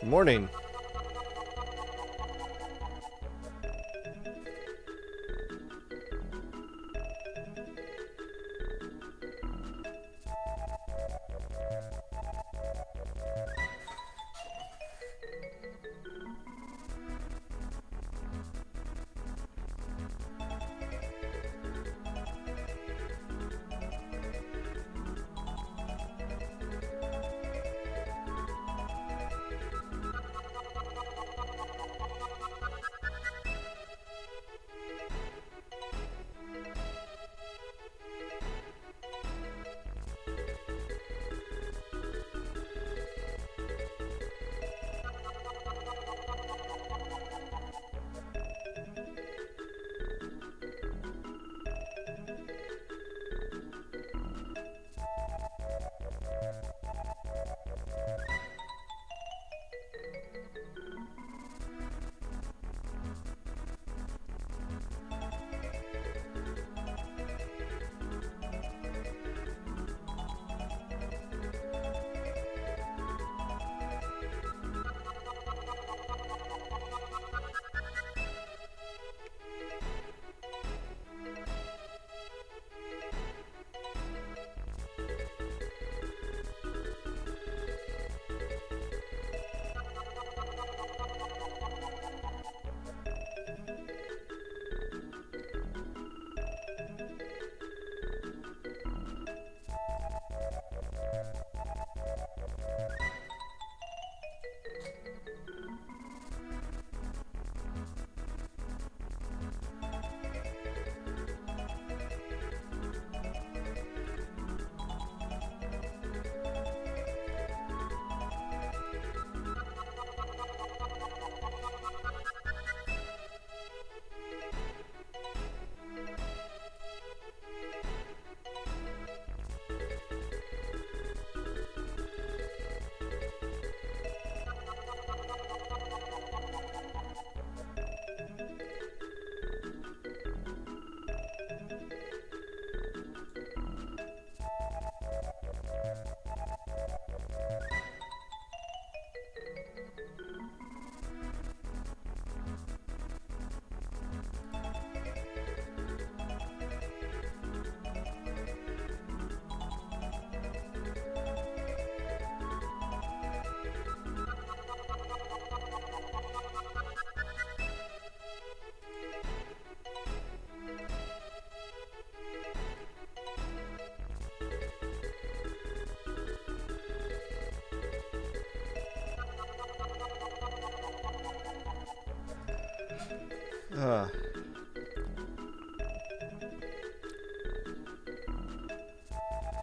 Good morning.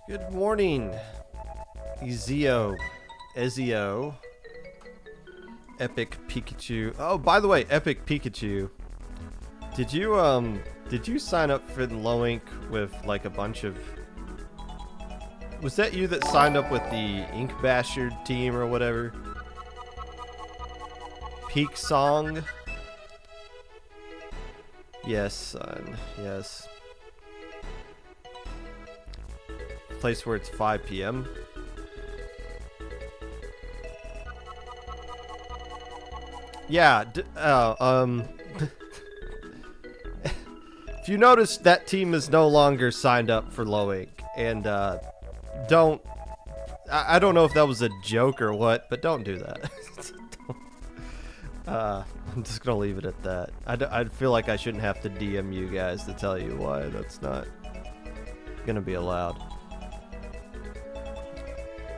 Good morning, Ezio, Epic Pikachu. Oh, by the way, Epic Pikachu, did you sign up for the Low Ink with like a bunch of? Was that you that signed up with the Ink Basher team or whatever? Peak Song. Yes, son. Yes. Place where it's 5 p.m. Yeah. If you notice, that team is no longer signed up for Low Ink, and don't. I don't know if that was a joke or what, but don't do that. I'm just gonna leave it at that. I feel like I shouldn't have to DM you guys to tell you why that's not gonna be allowed.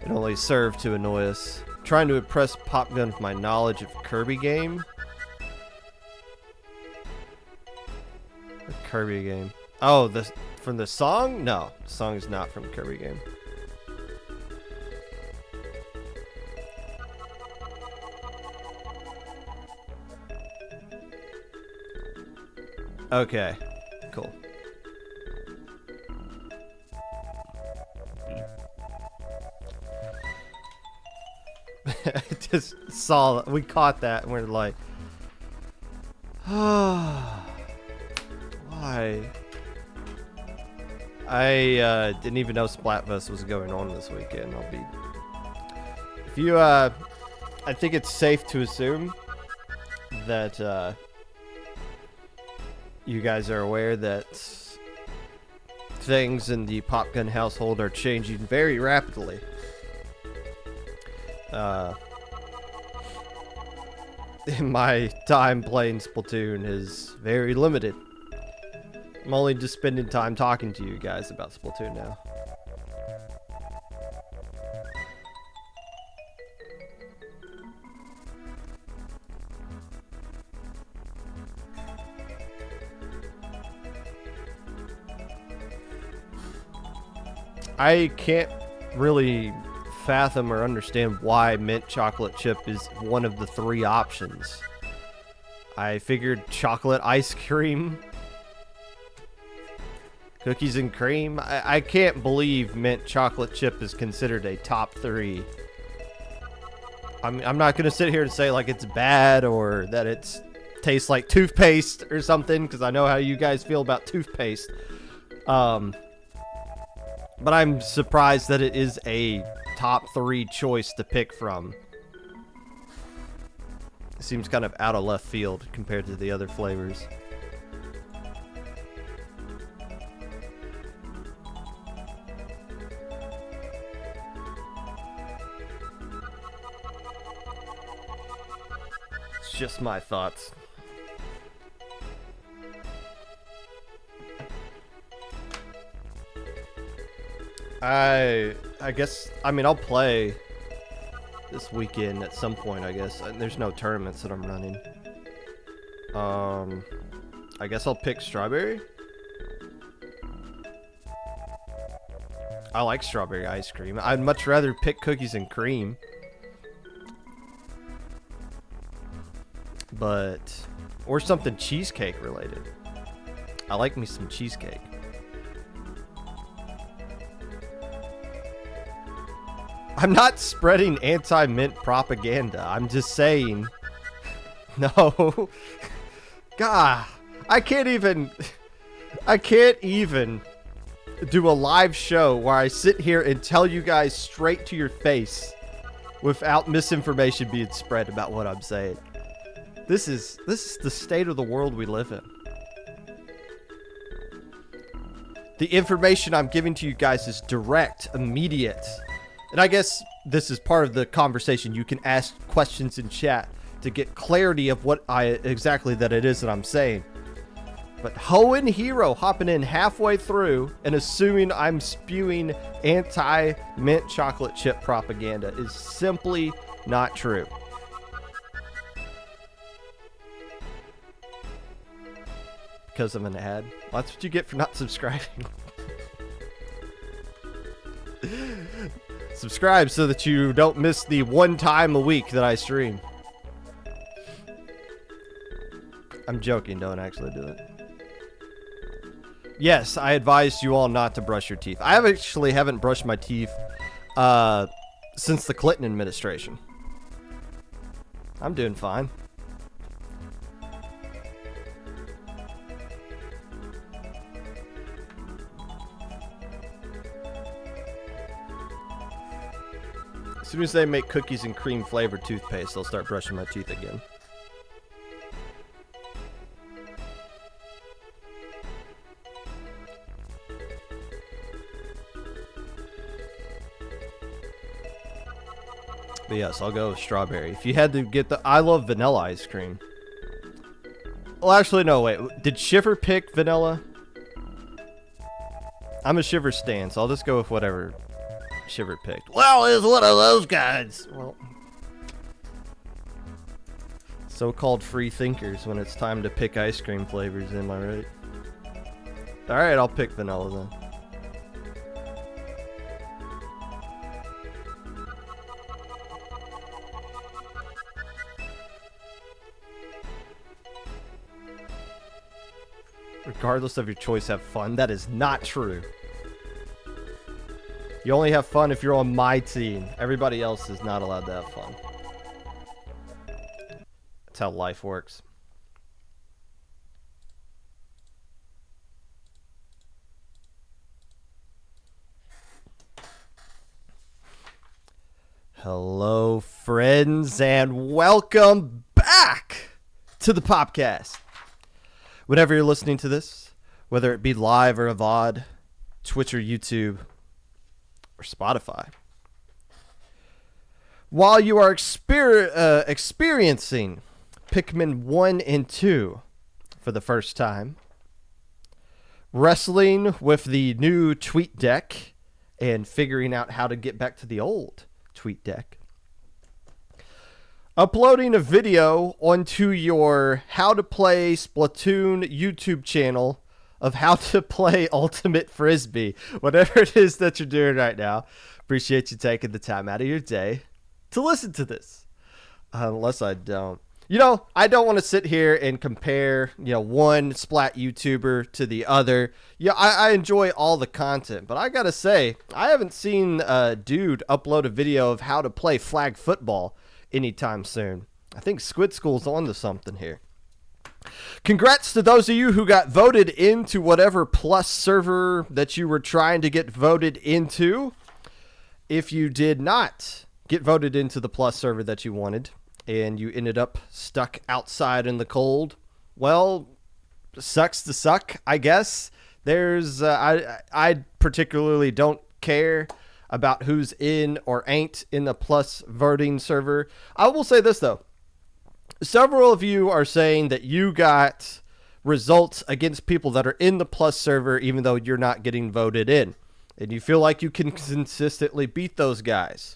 It only served to annoy us. Trying to impress Popgun with my knowledge of Kirby game. The Kirby game. Oh, from the song? No, the song is not from Kirby game. Okay, cool. I just saw, we caught that and we're like, oh, why? I didn't even know Splatfest was going on this weekend. I think it's safe to assume that you guys are aware that things in the Popgun household are changing very rapidly. My time playing Splatoon is very limited. I'm only just spending time talking to you guys about Splatoon now. I can't really fathom or understand why mint chocolate chip is one of the 3 options. I figured chocolate ice cream, cookies and cream. I can't believe mint chocolate chip is considered a top 3. I'm not gonna sit here and say like it's bad or that it tastes like toothpaste or something, because I know how you guys feel about toothpaste. But I'm surprised that it is a top 3 choice to pick from. It seems kind of out of left field compared to the other flavors. It's just my thoughts. I guess, I mean, I'll play this weekend at some point, I guess. There's no tournaments that I'm running. I guess I'll pick strawberry. I like strawberry ice cream. I'd much rather pick cookies and cream. But, or something cheesecake related. I like me some cheesecake. I'm not spreading anti-mint propaganda. I'm just saying. No. God, I can't even do a live show where I sit here and tell you guys straight to your face without misinformation being spread about what I'm saying. This is the state of the world we live in. The information I'm giving to you guys is direct, immediate. And I guess this is part of the conversation. You can ask questions in chat to get clarity of what exactly that it is that I'm saying. But Hoenn Hero hopping in halfway through and assuming I'm spewing anti-mint chocolate chip propaganda is simply not true. Because of an ad. Well, that's what you get for not subscribing. Subscribe so that you don't miss the one time a week that I stream. I'm joking, don't actually do it. Yes, I advised you all not to brush your teeth. I actually haven't brushed my teeth since the Clinton administration. I'm doing fine. As soon as they make cookies and cream flavored toothpaste, I'll start brushing my teeth again. But yes, I'll go with strawberry. If you had to get the... I love vanilla ice cream. Well, actually, no, wait. Did Shiver pick vanilla? I'm a Shiver stan, so I'll just go with whatever Shiver picked. Well, it's one of those guys. Well, so-called free thinkers when it's time to pick ice cream flavors, am I right? Alright, I'll pick vanilla then. Regardless of your choice, have fun. That is not true. You only have fun if you're on my team. Everybody else is not allowed to have fun. That's how life works. Hello, friends, and welcome back to the Popcast. Whenever you're listening to this, whether it be live or a VOD, Twitch or YouTube, or Spotify, while you are experiencing Pikmin 1 and 2 for the first time, wrestling with the new tweet deck, and figuring out how to get back to the old tweet deck, uploading a video onto your How to Play Splatoon YouTube channel of how to play Ultimate Frisbee, whatever it is that you're doing right now. Appreciate you taking the time out of your day to listen to this. Unless I don't. I don't want to sit here and compare, one Splat YouTuber to the other. Yeah, I enjoy all the content, but I gotta say, I haven't seen a dude upload a video of how to play flag football anytime soon. I think Squid School's on to something here. Congrats to those of you who got voted into whatever Plus server that you were trying to get voted into. If you did not get voted into the Plus server that you wanted, and you ended up stuck outside in the cold, well, sucks to suck, I guess. I particularly don't care about who's in or ain't in the Plus voting server. I will say this, though. Several of you are saying that you got results against people that are in the Plus server, even though you're not getting voted in. And you feel like you can consistently beat those guys.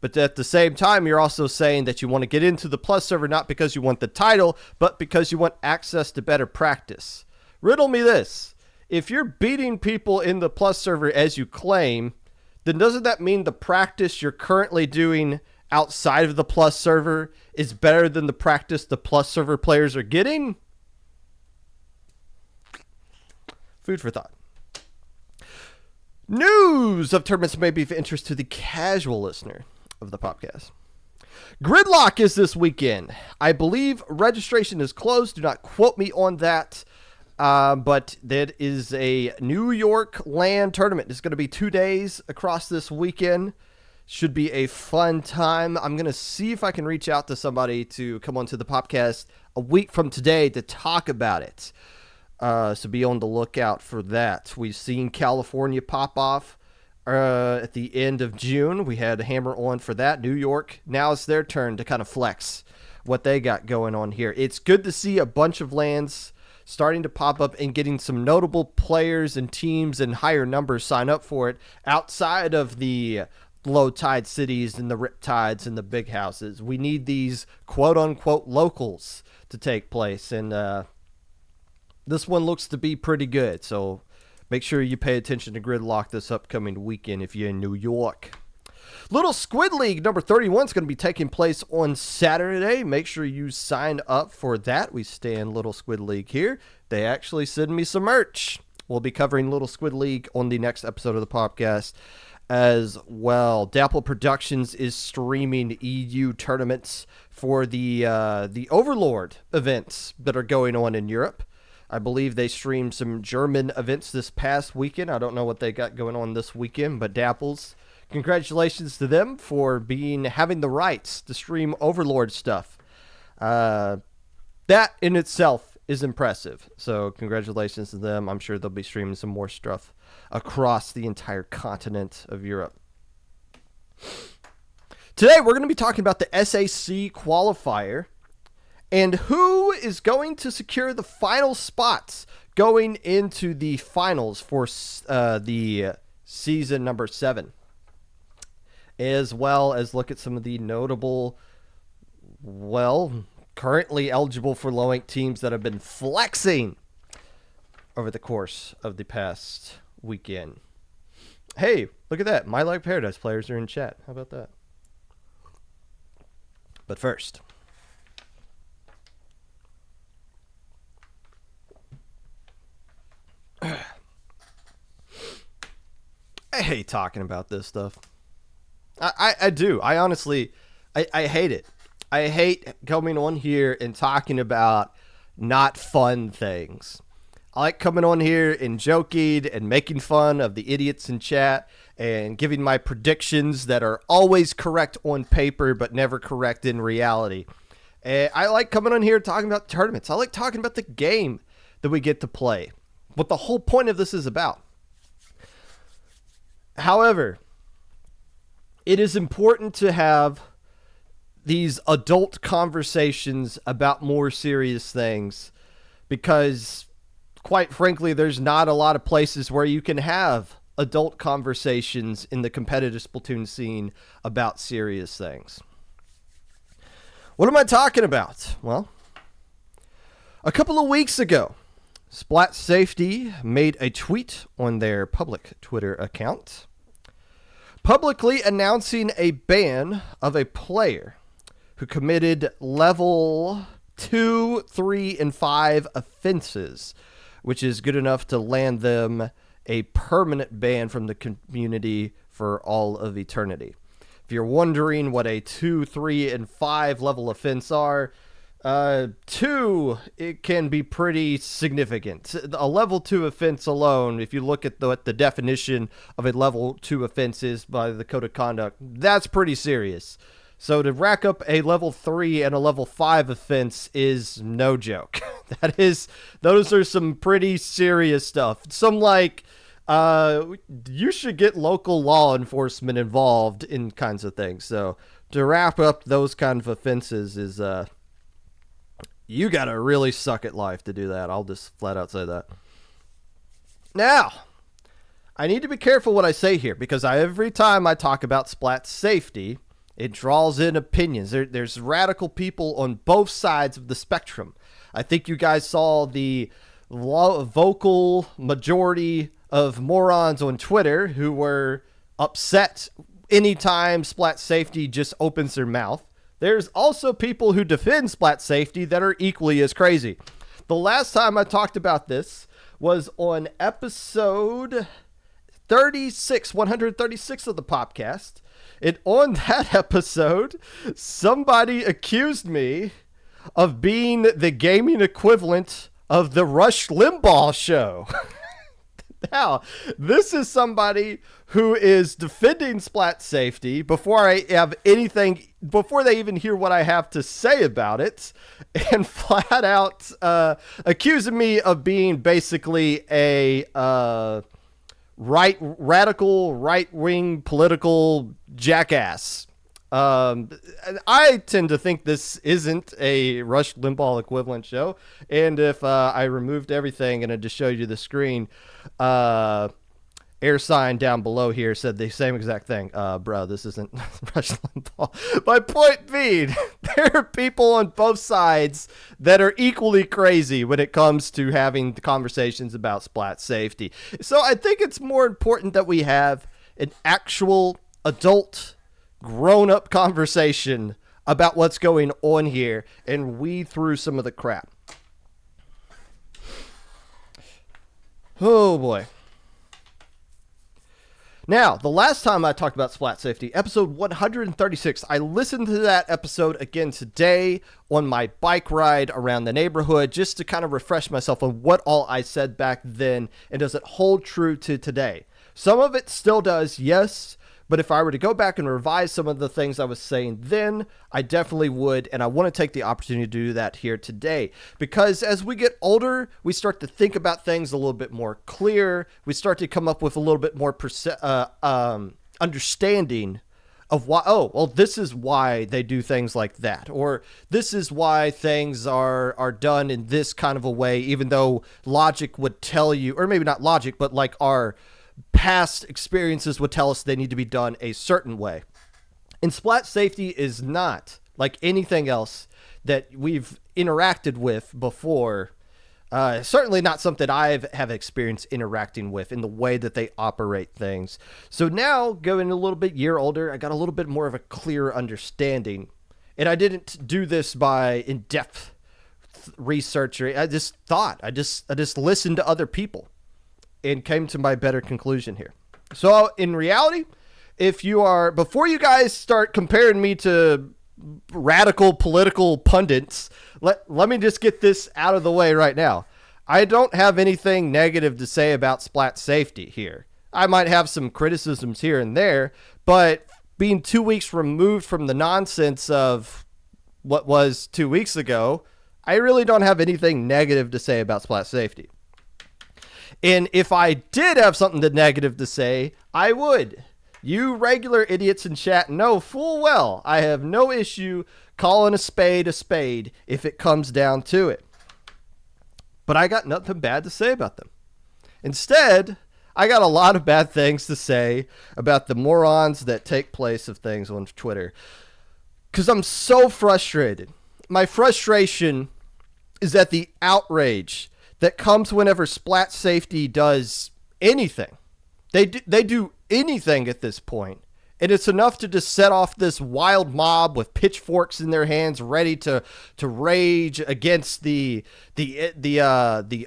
But at the same time, you're also saying that you want to get into the Plus server not because you want the title, but because you want access to better practice. Riddle me this. If you're beating people in the Plus server as you claim, then doesn't that mean the practice you're currently doing outside of the Plus server is better than the practice the Plus server players are getting? Food for thought. News of tournaments may be of interest to the casual listener of the podcast. Gridlock is this weekend. I believe registration is closed. Do not quote me on that. But that is a New York LAN tournament. It's going to be 2 days across this weekend. Should be a fun time. I'm going to see if I can reach out to somebody to come onto the podcast a week from today to talk about it. So be on the lookout for that. We've seen California pop off at the end of June. We had a hammer on for that. New York, now it's their turn to kind of flex what they got going on here. It's good to see a bunch of lands starting to pop up and getting some notable players and teams and higher numbers sign up for it outside of the low tide cities and the rip tides and the big houses. We need these quote unquote locals to take place. And this one looks to be pretty good. So make sure you pay attention to Gridlock this upcoming weekend if you're in New York. Little Squid League number 31 is going to be taking place on Saturday. Make sure you sign up for that. We stand Little Squid League here. They actually send me some merch. We'll be covering Little Squid League on the next episode of the podcast as well. Dapple Productions is streaming EU tournaments for the Overlord events that are going on in Europe. I believe they streamed some German events this past weekend. I don't know what they got going on this weekend, but Dapples, congratulations to them for having the rights to stream Overlord stuff. That in itself is impressive. So congratulations to them. I'm sure they'll be streaming some more stuff across the entire continent of Europe. Today we're going to be talking about the SAC qualifier and who is going to secure the final spots going into the finals for the season number 7. As well as look at some of the notable, currently eligible for low-rank teams that have been flexing over the course of the past weekend. Hey, look at that. My Life Paradise players are in chat. How about that? But first, I hate talking about this stuff. I do. I honestly, I hate it. I hate coming on here and talking about not fun things. I like coming on here and joking and making fun of the idiots in chat and giving my predictions that are always correct on paper but never correct in reality. And I like coming on here talking about tournaments. I like talking about the game that we get to play, what the whole point of this is about. However, it is important to have these adult conversations about more serious things because, quite frankly, there's not a lot of places where you can have adult conversations in the competitive Splatoon scene about serious things. What am I talking about? Well, a couple of weeks ago, Splat Safety made a tweet on their public Twitter account, publicly announcing a ban of a player who committed level 2, 3, and 5 offenses, which is good enough to land them a permanent ban from the community for all of eternity. If you're wondering what a 2, 3, and 5 level offense are, 2, it can be pretty significant. A level 2 offense alone, if you look at what the definition of a level 2 offense is by the Code of Conduct, that's pretty serious. So to rack up a level 3 and a level 5 offense is no joke. Those are some pretty serious stuff. Some like, you should get local law enforcement involved in kinds of things. So to wrap up those kind of offenses is, you gotta really suck at life to do that. I'll just flat out say that. Now, I need to be careful what I say here because every time I talk about Splat Safety, it draws in opinions. There's radical people on both sides of the spectrum. I think you guys saw the vocal majority of morons on Twitter who were upset anytime Splat Safety just opens their mouth. There's also people who defend Splat Safety that are equally as crazy. The last time I talked about this was on episode 136 of the Popcast. And on that episode, somebody accused me of being the gaming equivalent of the Rush Limbaugh show. Now, this is somebody who is defending Splat Safety before I have anything, before they even hear what I have to say about it, and flat out accusing me of being basically a radical, right-wing political jackass. I tend to think this isn't a Rush Limbaugh equivalent show. And if I removed everything and I just showed you the screen, air sign down below here said the same exact thing. Bro, this isn't Rush Limbaugh. My point being, there are people on both sides that are equally crazy when it comes to having conversations about Splat Safety. So I think it's more important that we have an actual adult grown-up conversation about what's going on here and weed through some of the crap. Oh boy. Now, the last time I talked about Splat Safety, episode 136, I listened to that episode again today on my bike ride around the neighborhood just to kind of refresh myself on what all I said back then and does it hold true to today. Some of it still does, yes. But if I were to go back and revise some of the things I was saying then, I definitely would. And I want to take the opportunity to do that here today. Because as we get older, we start to think about things a little bit more clear. We start to come up with a little bit more understanding of why, oh, well, this is why they do things like that. Or this is why things are done in this kind of a way, even though logic would tell you, or maybe not logic, but like our past experiences would tell us they need to be done a certain way. And Splat Safety is not like anything else that we've interacted with before. Certainly not something I have experience interacting with in the way that they operate things. So now, going a little bit year older, I got a little bit more of a clear understanding. And I didn't do this by in-depth research. I just thought. I just listened to other people and came to my better conclusion here. So in reality, if you are, before you guys start comparing me to radical political pundits, let me just get this out of the way right now. I don't have anything negative to say about Splat safety here. I might have some criticisms here and there, but being 2 weeks removed from the nonsense of what was 2 weeks ago, I really don't have anything negative to say about Splat safety. And if I did have something negative to say, I would. You regular idiots in chat know full well I have no issue calling a spade if it comes down to it. But I got nothing bad to say about them. Instead, I got a lot of bad things to say about the morons that take place of things on Twitter. Because I'm so frustrated. My frustration is at the outrage that comes whenever Splat Safety does anything. They do anything at this point, and it's enough to just set off this wild mob with pitchforks in their hands, ready to rage against the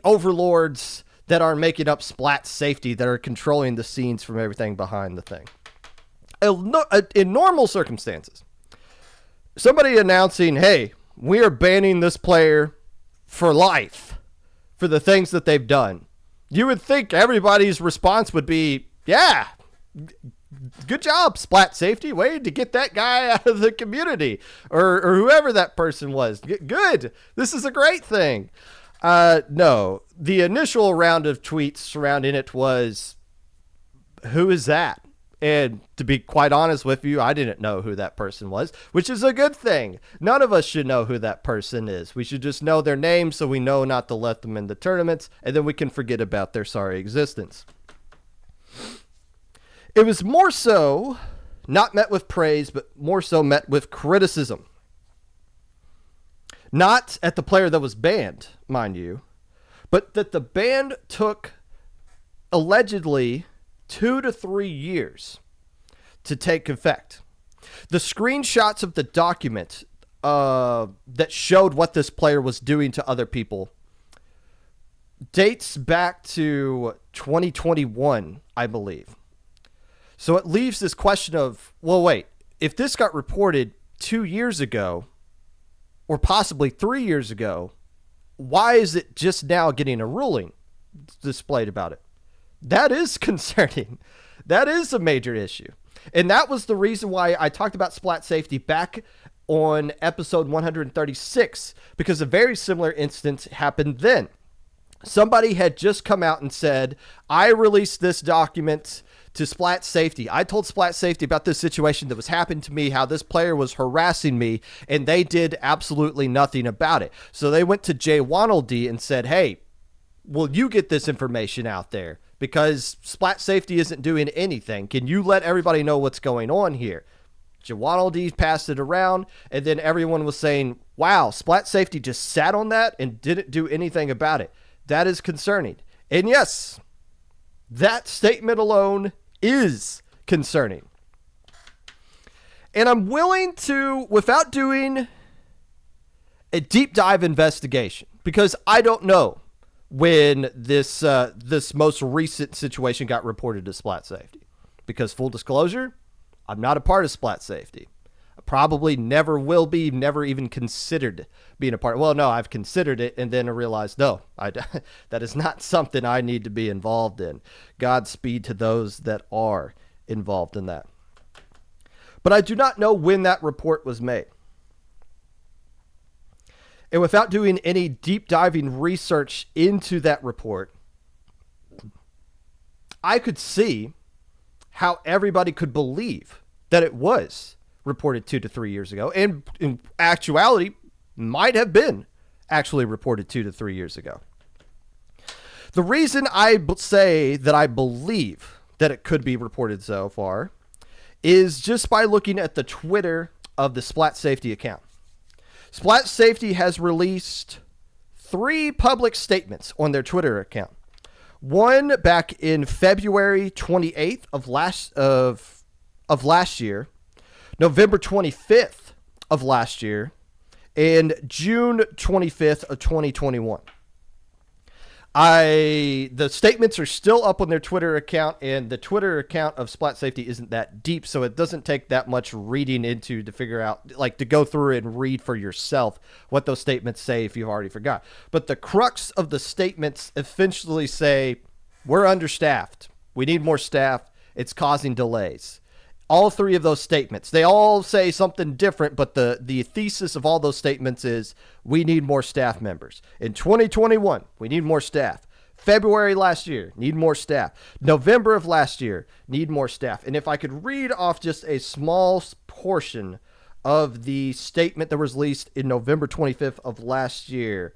overlords that are making up Splat Safety, that are controlling the scenes from everything behind the thing. In normal circumstances, somebody announcing, "Hey, we are banning this player for life for the things that they've done," you would think everybody's response would be, "Yeah, good job, Splat Safety. Way to get that guy out of the community," or whoever that person was. Good. This is a great thing. No, the initial round of tweets surrounding it was, "Who is that?" And to be quite honest with you, I didn't know who that person was, which is a good thing. None of us should know who that person is. We should just know their name so we know not to let them into tournaments, and then we can forget about their sorry existence. It was more so not met with praise, but more so met with criticism. Not at the player that was banned, mind you, but that the ban took allegedly 2 to 3 years to take effect. The screenshots of the document that showed what this player was doing to other people dates back to 2021, I believe. So it leaves this question of, well, wait, if this got reported 2 years ago, or possibly 3 years ago, why is it just now getting a ruling displayed about it? That is concerning. That is a major issue. And that was the reason why I talked about Splat Safety back on episode 136, because a very similar instance happened then. Somebody had just come out and said, "I released this document to Splat Safety. I told Splat Safety about this situation that was happening to me, how this player was harassing me, and they did absolutely nothing about it." So they went to Jay Wanaldy and said, "Hey, will you get this information out there? Because Splat Safety isn't doing anything. Can you let everybody know what's going on here?" Jawaldi passed it around, and then everyone was saying, "Wow, Splat Safety just sat on that and didn't do anything about it." That is concerning. And yes, that statement alone is concerning. And I'm willing to, without doing a deep dive investigation, because I don't know when this most recent situation got reported to Splat Safety. Because full disclosure, I'm not a part of Splat Safety. I probably never will be, never even considered being a part. Well, no, I've considered it, and then I realized, no, that is not something I need to be involved in. Godspeed to those that are involved in that. But I do not know when that report was made. And without doing any deep diving research into that report, I could see how everybody could believe that it was reported 2 to 3 years ago, and in actuality might have been actually reported 2 to 3 years ago. The reason I say that I believe that it could be reported so far is just by looking at the Twitter of the Splat Safety account. Splat Safety has released 3 public statements on their Twitter account. One back in February 28th of last year, November 25th of last year, and June 25th of 2021. The statements are still up on their Twitter account, and the Twitter account of Splat Safety isn't that deep, so it doesn't take that much reading into to figure out, like, to go through and read for yourself what those statements say if you've already forgot. But the crux of the statements essentially say, we're understaffed. We need more staff. It's causing delays. All three of those statements, they all say something different, but the thesis of all those statements is we need more staff members. In 2021, we need more staff. February last year, need more staff. November of last year, need more staff. And if I could read off just a small portion of the statement that was released in November 25th of last year.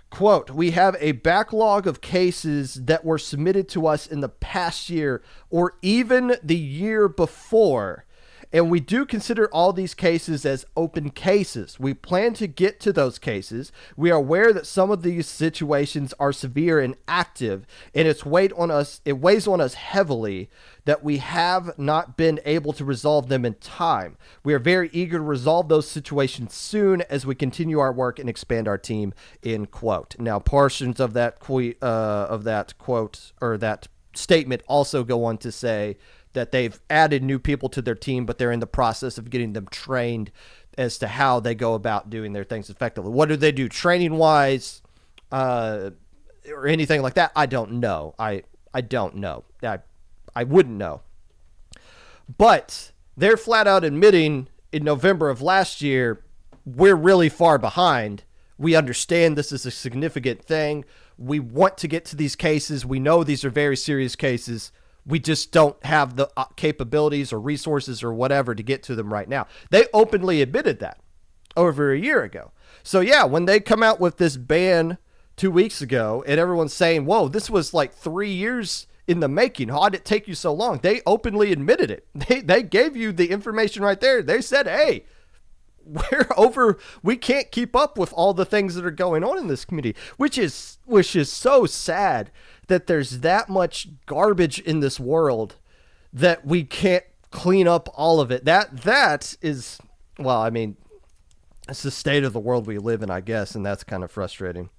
Quote, we have a backlog of cases that were submitted to us in the past year or even the year before, and we do consider all these cases as open cases. We plan to get to those cases. We are aware that some of these situations are severe and active, and it weighs on us heavily that we have not been able to resolve them in time. We are very eager to resolve those situations soon as we continue our work and expand our team, end quote. Now, portions of that quote or that statement also go on to say that they've added new people to their team, but they're in the process of getting them trained as to how they go about doing their things effectively. What do they do training-wise or anything like that? I don't know. I don't know. I wouldn't know. But they're flat out admitting in November of last year, we're really far behind. We understand this is a significant thing. We want to get to these cases. We know these are very serious cases. We just don't have the capabilities or resources or whatever to get to them right now. They openly admitted that over a year ago. So yeah, when they come out with this ban 2 weeks ago and everyone's saying, whoa, this was like 3 years in the making. How did it take you so long? They openly admitted it. They gave you the information right there. They said, hey, we can't keep up with all the things that are going on in this community, which is so sad that there's that much garbage in this world that we can't clean up all of it. That is, well, I mean, it's the state of the world we live in, I guess, and that's kind of frustrating.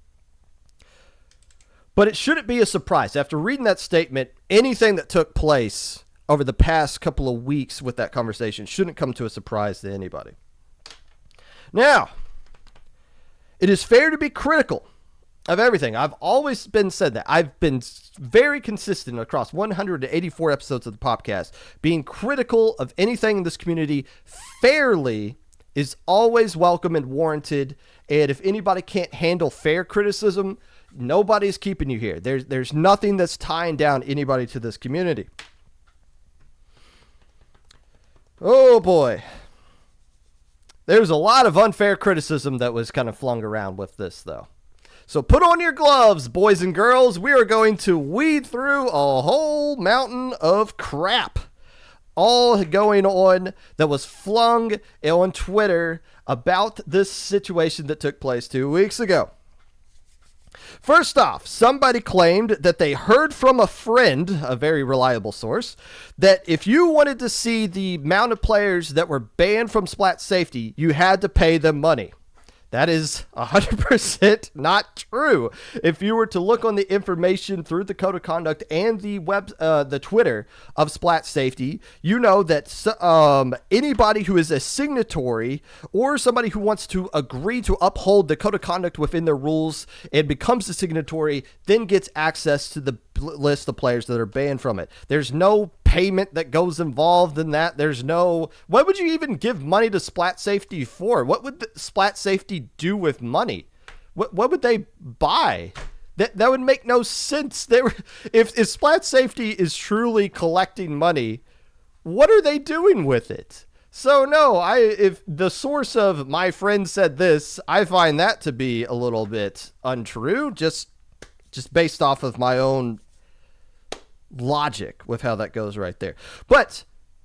But it shouldn't be a surprise. After reading that statement, anything that took place over the past couple of weeks with that conversation shouldn't come to a surprise to anybody. Now, it is fair to be critical of everything. I've always been said that. I've been very consistent across 184 episodes of the Popcast. Being critical of anything in this community fairly is always welcome and warranted. And if anybody can't handle fair criticism, nobody's keeping you here. There's nothing that's tying down anybody to this community. Oh boy. There's a lot of unfair criticism that was kind of flung around with this, though. So put on your gloves, boys and girls. We are going to weed through a whole mountain of crap all going on that was flung on Twitter about this situation that took place 2 weeks ago. First off, somebody claimed that they heard from a friend, a very reliable source, that if you wanted to see the amount of players that were banned from Splat Safety, you had to pay them money. That is 100% not true. If you were to look on the information through the code of conduct and the Twitter of Splat Safety, you know that anybody who is a signatory or somebody who wants to agree to uphold the code of conduct within their rules and becomes a signatory then gets access to the list of players that are banned from it. There's no payment that goes involved in that. There's no, what would you even give money to Splat Safety for? What would Splat Safety do with money? What would they buy? That would make no sense. If Splat Safety is truly collecting money, what are they doing with it? So no, if the source of my friend said this, I find that to be a little bit untrue, just based off of my own logic with how that goes right there. But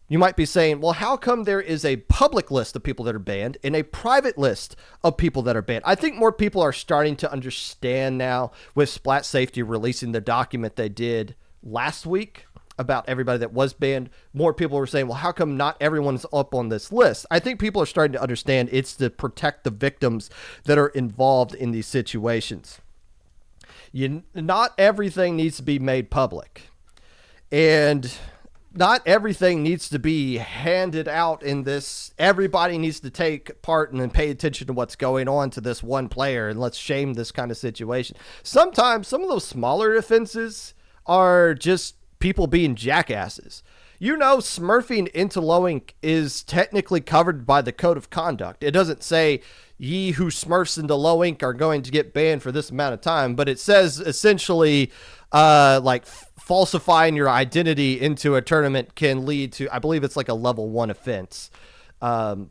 you might be saying, well, how come there is a public list of people that are banned and a private list of people that are banned? I think more people are starting to understand now with Splat Safety releasing the document they did last week about everybody that was banned. More people were saying, well, how come not everyone's up on this list? I think people are starting to understand it's to protect the victims that are involved in these situations. Not everything needs to be made public. And not everything needs to be handed out in this. Everybody needs to take part and then pay attention to what's going on to this one player, and let's shame this kind of situation. Sometimes some of those smaller offenses are just people being jackasses. Smurfing into low ink is technically covered by the code of conduct. It doesn't say ye who smurfs into low ink are going to get banned for this amount of time, but it says essentially like falsifying your identity into a tournament can lead to, I believe it's like a level 1 offense,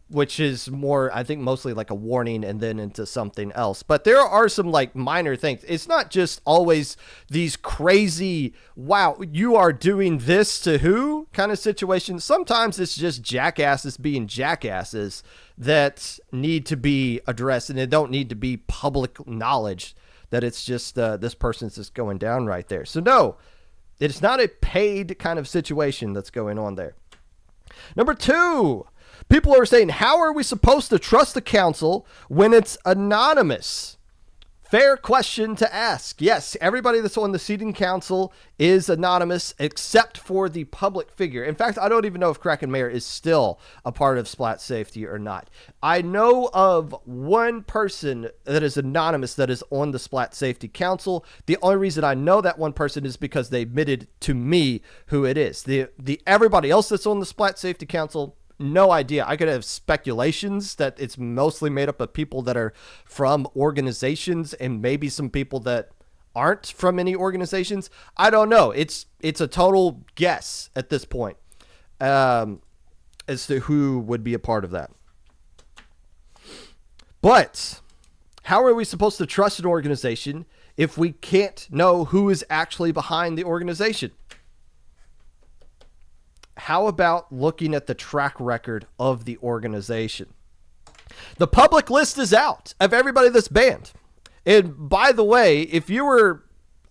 which is more, I think mostly like a warning and then into something else. But there are some like minor things. It's not just always these crazy, wow, you are doing this to who kind of situations. Sometimes it's just jackasses being jackasses that need to be addressed, and it don't need to be public knowledge that it's just this person's just going down right there. So no, it's not a paid kind of situation that's going on there. Number 2, people are saying, how are we supposed to trust the council when it's anonymous? Fair question to ask. Yes, everybody that's on the seating council is anonymous except for the public figure. In fact, I don't even know if Kraken Mayor is still a part of Splat Safety or not. I know of one person that is anonymous that is on the Splat Safety Council. The only reason I know that one person is because they admitted to me who it is. The everybody else that's on the Splat Safety Council, no idea. I could have speculations that it's mostly made up of people that are from organizations and maybe some people that aren't from any organizations. I don't know. It's a total guess at this point as to who would be a part of that. But how are we supposed to trust an organization if we can't know who is actually behind the organization? How about looking at the track record of the organization? The public list is out of everybody that's banned. And by the way, if you were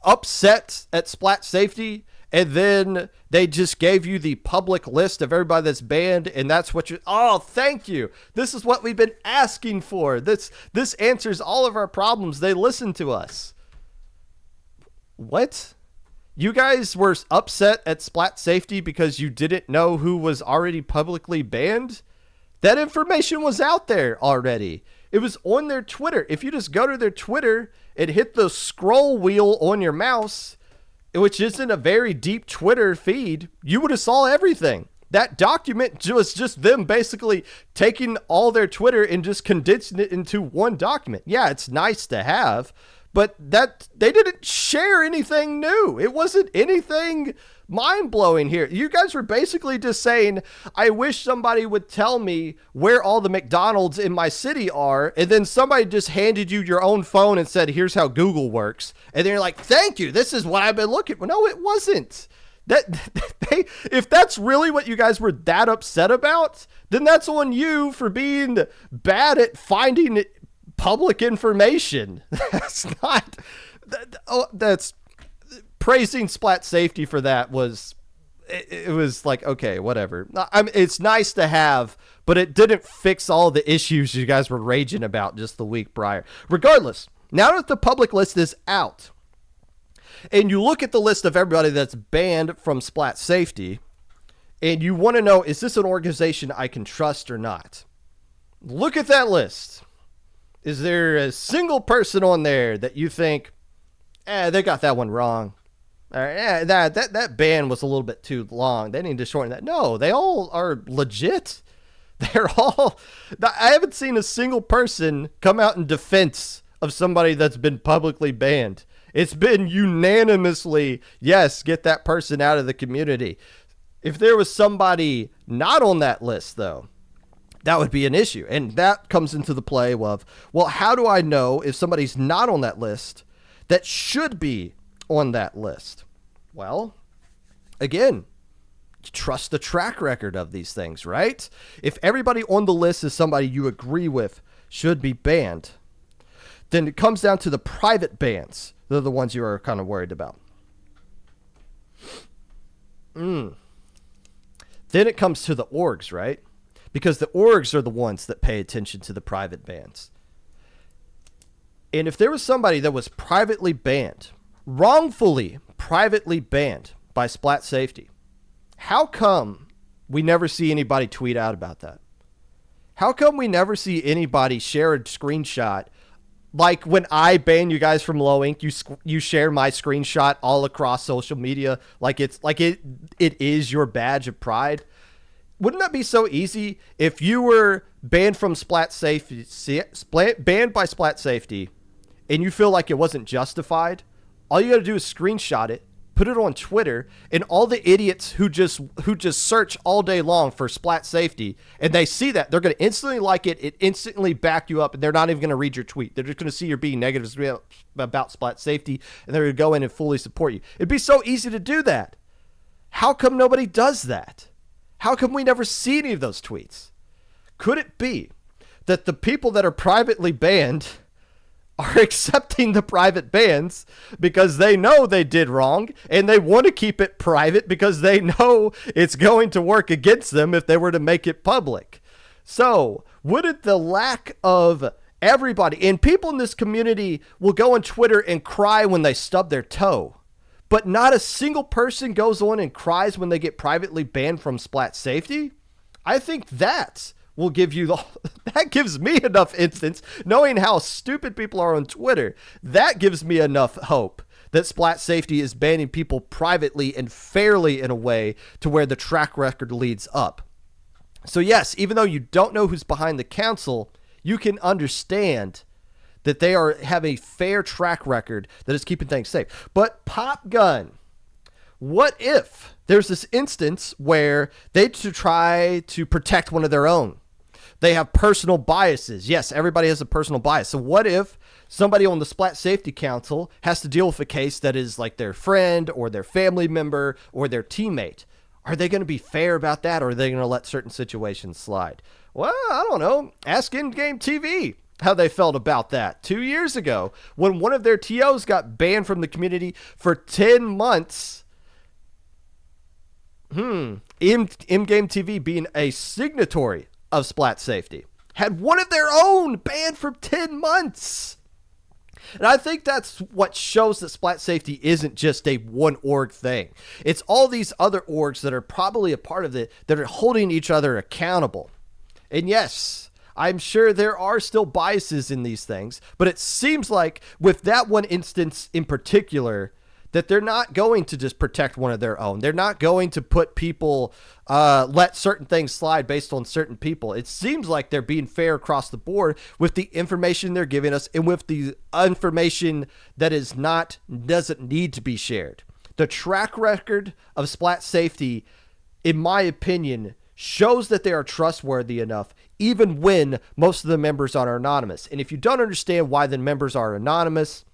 upset at Splat Safety and then they just gave you the public list of everybody that's banned and that's what oh, thank you. This is what we've been asking for. This answers all of our problems. They listen to us. What? You guys were upset at Splat Safety because you didn't know who was already publicly banned? That information was out there already. It was on their Twitter. If you just go to their Twitter and hit the scroll wheel on your mouse, which isn't a very deep Twitter feed, you would have saw everything. That document was just them basically taking all their Twitter and just condensing it into one document. Yeah, it's nice to have, but that they didn't share anything new. It wasn't anything mind-blowing here. You guys were basically just saying, I wish somebody would tell me where all the McDonald's in my city are, and then somebody just handed you your own phone and said, here's how Google works. And then you're like, thank you, this is what I've been looking for. No, it wasn't. If that's really what you guys were that upset about, then that's on you for being bad at finding public information. That's praising Splat Safety for that was, it was like, okay, whatever. I mean, it's nice to have, but it didn't fix all the issues you guys were raging about just the week prior. Regardless, now that the public list is out and you look at the list of everybody that's banned from Splat Safety and you want to know, is this an organization I can trust or not? Look at that list. Is there a single person on there that you think, they got that one wrong? That ban was a little bit too long. They need to shorten that. No, they all are legit. They're all, I haven't seen a single person come out in defense of somebody that's been publicly banned. It's been unanimously, yes, get that person out of the community. If there was somebody not on that list, though, that would be an issue. And that comes into the play of, well, how do I know if somebody's not on that list that should be on that list? Well, again, trust the track record of these things, right? If everybody on the list is somebody you agree with should be banned, then it comes down to the private bans. They're the ones you are kind of worried about. Then it comes to the orgs, right? Because the orgs are the ones that pay attention to the private bans. And if there was somebody that was privately banned wrongfully privately banned by Splat Safety. How come we never see anybody tweet out about that? How come we never see anybody share a screenshot? Like when I ban you guys from Low Ink, you share my screenshot all across social media like it is your badge of pride. Wouldn't that be so easy if you were banned from Splat Safety, banned by Splat Safety, and you feel like it wasn't justified? All you got to do is screenshot it, put it on Twitter, and all the idiots who just search all day long for Splat Safety, and they see that, they're going to instantly like it instantly back you up, and they're not even going to read your tweet. They're just going to see you're being negative about Splat Safety, and they're going to go in and fully support you. It'd be so easy to do that. How come nobody does that? How come we never see any of those tweets? Could it be that the people that are privately banned are accepting the private bans because they know they did wrong and they want to keep it private because they know it's going to work against them if they were to make it public? So wouldn't the lack of everybody, and people in this community will go on Twitter and cry when they stub their toe, but not a single person goes on and cries when they get privately banned from Splat Safety? I think that will give you that gives me enough instance, knowing how stupid people are on Twitter. That gives me enough hope that Splat Safety is banning people privately and fairly in a way to where the track record leads up. So yes, even though you don't know who's behind the council, you can understand that they have a fair track record that is keeping things safe. But Pop Gun, what if there's this instance where they try to protect one of their own? They have personal biases. Yes, everybody has a personal bias. So what if somebody on the Splat Safety Council has to deal with a case that is like their friend or their family member or their teammate? Are they going to be fair about that, or are they going to let certain situations slide? Well, I don't know. Ask In-Game TV how they felt about that 2 years ago when one of their TOs got banned from the community for 10 months. In-Game TV, being a signatory of Splat Safety, had one of their own banned for 10 months. And I think that's what shows that Splat Safety isn't just a one org thing. It's all these other orgs that are probably a part of it that are holding each other accountable. And yes, I'm sure there are still biases in these things, but it seems like with that one instance in particular, that they're not going to just protect one of their own. They're not going to put people, let certain things slide based on certain people. It seems like they're being fair across the board with the information they're giving us and with the information that doesn't need to be shared. The track record of Splat Safety, in my opinion, shows that they are trustworthy enough, even when most of the members are anonymous. And if you don't understand why the members are anonymous,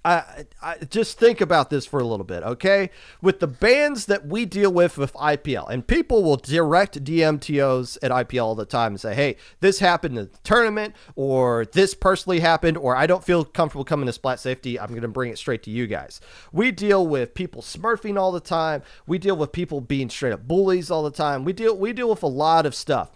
I just think about this for a little bit, okay? With the bans that we deal with IPL, and people will direct DMTOs at IPL all the time and say, hey, this happened in the tournament, or this personally happened, or I don't feel comfortable coming to Splat Safety, I'm going to bring it straight to you guys. We deal with people smurfing all the time. We deal with people being straight up bullies all the time. We deal with a lot of stuff.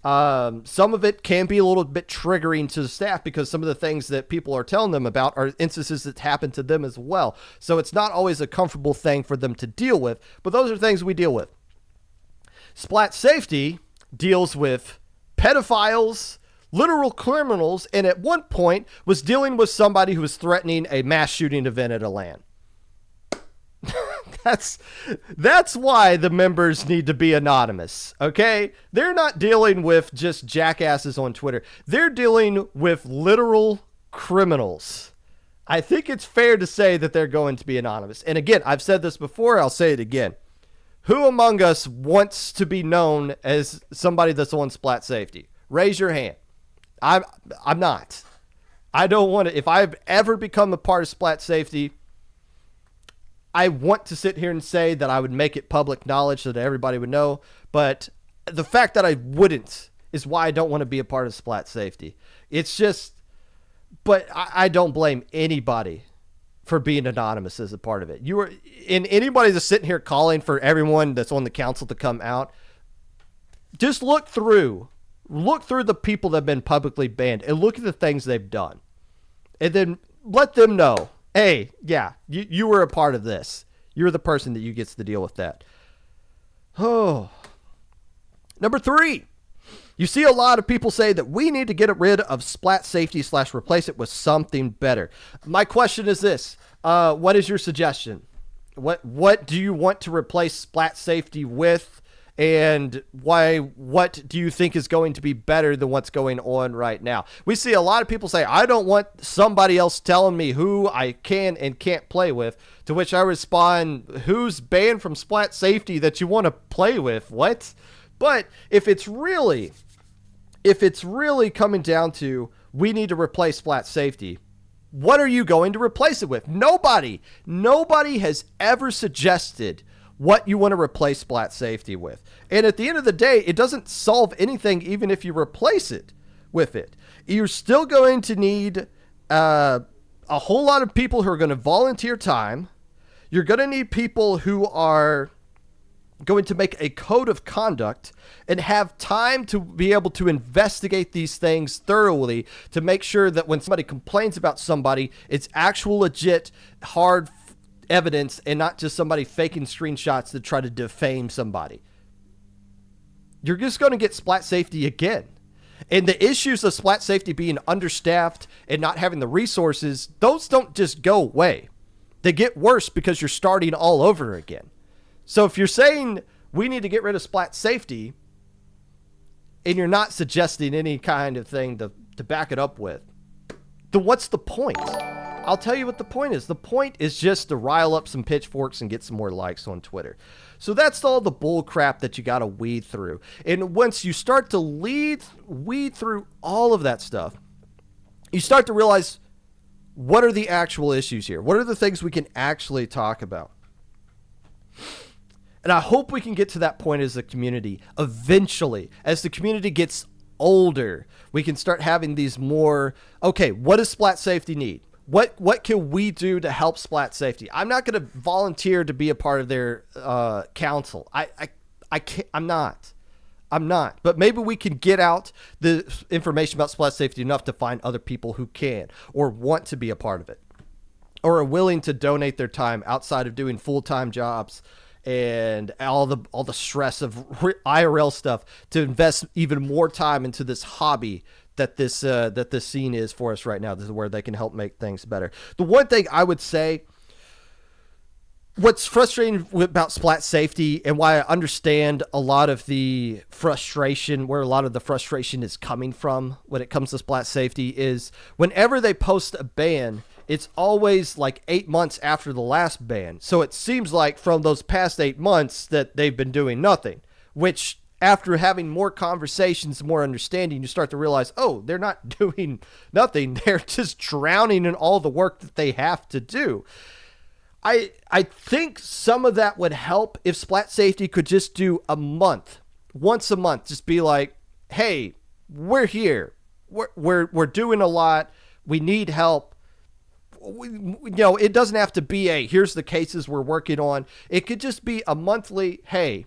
Some of it can be a little bit triggering to the staff because some of the things that people are telling them about are instances that happen to them as well. So it's not always a comfortable thing for them to deal with, but those are things we deal with. Splat Safety deals with pedophiles, literal criminals, and at one point was dealing with somebody who was threatening a mass shooting event at a LAN. That's why the members need to be anonymous, okay? They're not dealing with just jackasses on Twitter. They're dealing with literal criminals. I think it's fair to say that they're going to be anonymous. And again, I've said this before, I'll say it again. Who among us wants to be known as somebody that's on Splat Safety? Raise your hand. I'm not. I don't want to. If I've ever become a part of Splat Safety, I want to sit here and say that I would make it public knowledge so that everybody would know, but the fact that I wouldn't is why I don't want to be a part of Splat Safety. It's just, but I don't blame anybody for being anonymous as a part of it. Anybody that's sitting here calling for everyone that's on the council to come out, just look through the people that have been publicly banned and look at the things they've done, and then let them know Hey, yeah, you were a part of this. You're the person that you gets to deal with that. Oh. Number 3. You see a lot of people say that we need to get rid of Splat safety / replace it with something better. My question is this. What is your suggestion? What do you want to replace Splat safety with? And why? What do you think is going to be better than what's going on right now? We see a lot of people say, I don't want somebody else telling me who I can and can't play with, to which I respond, who's banned from Splat safety that you want to play with? What? But if it's really coming down to we need to replace Splat safety, what are you going to replace it with? Nobody has ever suggested what you want to replace Splat safety with. And at the end of the day, it doesn't solve anything even if you replace it with it. You're still going to need a whole lot of people who are going to volunteer time. You're going to need people who are going to make a code of conduct and have time to be able to investigate these things thoroughly to make sure that when somebody complains about somebody, it's actual legit hard evidence and not just somebody faking screenshots to try to defame somebody. You're just going to get Splat safety again. And the issues of Splat safety being understaffed and not having the resources, those don't just go away. They get worse because you're starting all over again. So if you're saying we need to get rid of Splat safety and you're not suggesting any kind of thing to back it up with, then what's the point? I'll tell you what the point is. The point is just to rile up some pitchforks and get some more likes on Twitter. So that's all the bull crap that you got to weed through. And once you start to weed through all of that stuff, you start to realize, what are the actual issues here? What are the things we can actually talk about? And I hope we can get to that point as a community. Eventually, as the community gets older, we can start having these more, okay, what does Splat safety need? What can we do to help Splat safety? I'm not going to volunteer to be a part of their council. I can't, I'm not. But maybe we can get out the information about Splat safety enough to find other people who can or want to be a part of it or are willing to donate their time outside of doing full-time jobs and all the stress of IRL stuff to invest even more time into this hobby that this scene is for us right now. This is where they can help make things better. The one thing I would say, what's frustrating about Splat safety and why I understand a lot of the frustration, where a lot of the frustration is coming from when it comes to Splat safety, is whenever they post a ban, it's always like 8 months after the last ban. So it seems like from those past 8 months that they've been doing nothing, which after having more conversations, more understanding, you start to realize, oh, they're not doing nothing. They're just drowning in all the work that they have to do. I think some of that would help if Splat safety could just do a month, once a month, just be like, hey, we're here. We're doing a lot. We need help. It doesn't have to be here's the cases we're working on. It could just be a monthly, hey,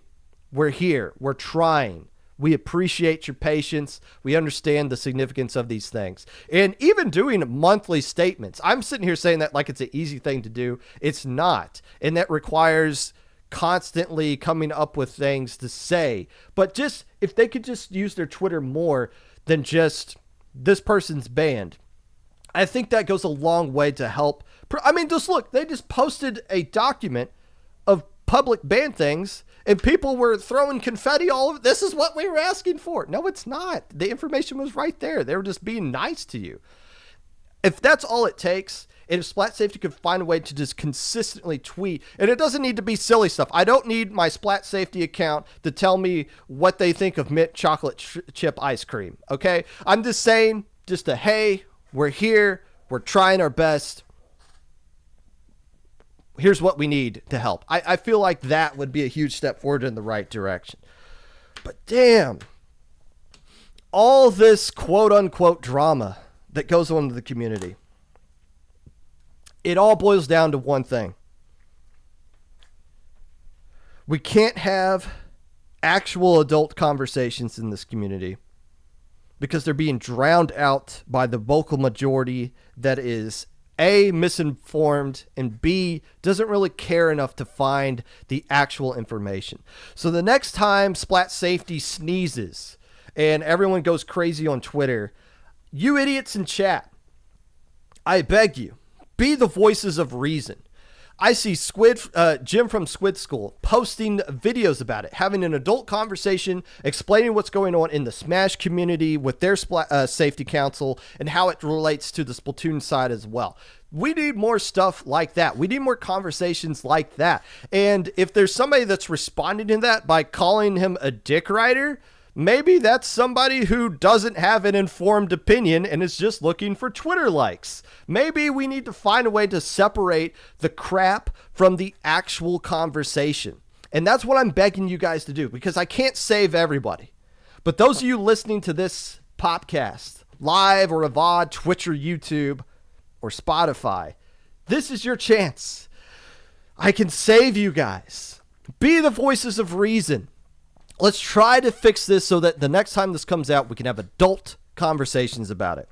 we're here. We're trying. We appreciate your patience. We understand the significance of these things. And even doing monthly statements. I'm sitting here saying that like it's an easy thing to do. It's not. And that requires constantly coming up with things to say. But just if they could just use their Twitter more than just this person's banned, I think that goes a long way to help. I mean, just look, they just posted a document of public ban things and people were throwing confetti all over. This is what we were asking for. No, it's not. The information was right there. They were just being nice to you. If that's all it takes, and if Splat Safety could find a way to just consistently tweet, and it doesn't need to be silly stuff. I don't need my Splat Safety account to tell me what they think of mint chocolate chip ice cream, okay? I'm just saying, just a, hey, we're here, we're trying our best. Here's what we need to help. I feel like that would be a huge step forward in the right direction. But damn, all this quote-unquote drama that goes on in the community, it all boils down to one thing. We can't have actual adult conversations in this community because they're being drowned out by the vocal majority that is A, misinformed, and B, doesn't really care enough to find the actual information. So the next time Splat Safety sneezes and everyone goes crazy on Twitter, you idiots in chat, I beg you, be the voices of reason. I see Jim from Squid School posting videos about it, having an adult conversation, explaining what's going on in the Smash community with their safety council and how it relates to the Splatoon side as well. We need more stuff like that. We need more conversations like that. And if there's somebody that's responding to that by calling him a dick rider, maybe that's somebody who doesn't have an informed opinion and is just looking for Twitter likes. Maybe we need to find a way to separate the crap from the actual conversation. And that's what I'm begging you guys to do, because I can't save everybody. But those of you listening to this Popcast, live or a VOD, Twitch or YouTube or Spotify, this is your chance. I can save you guys. Be the voices of reason. Let's try to fix this so that the next time this comes out, we can have adult conversations about it.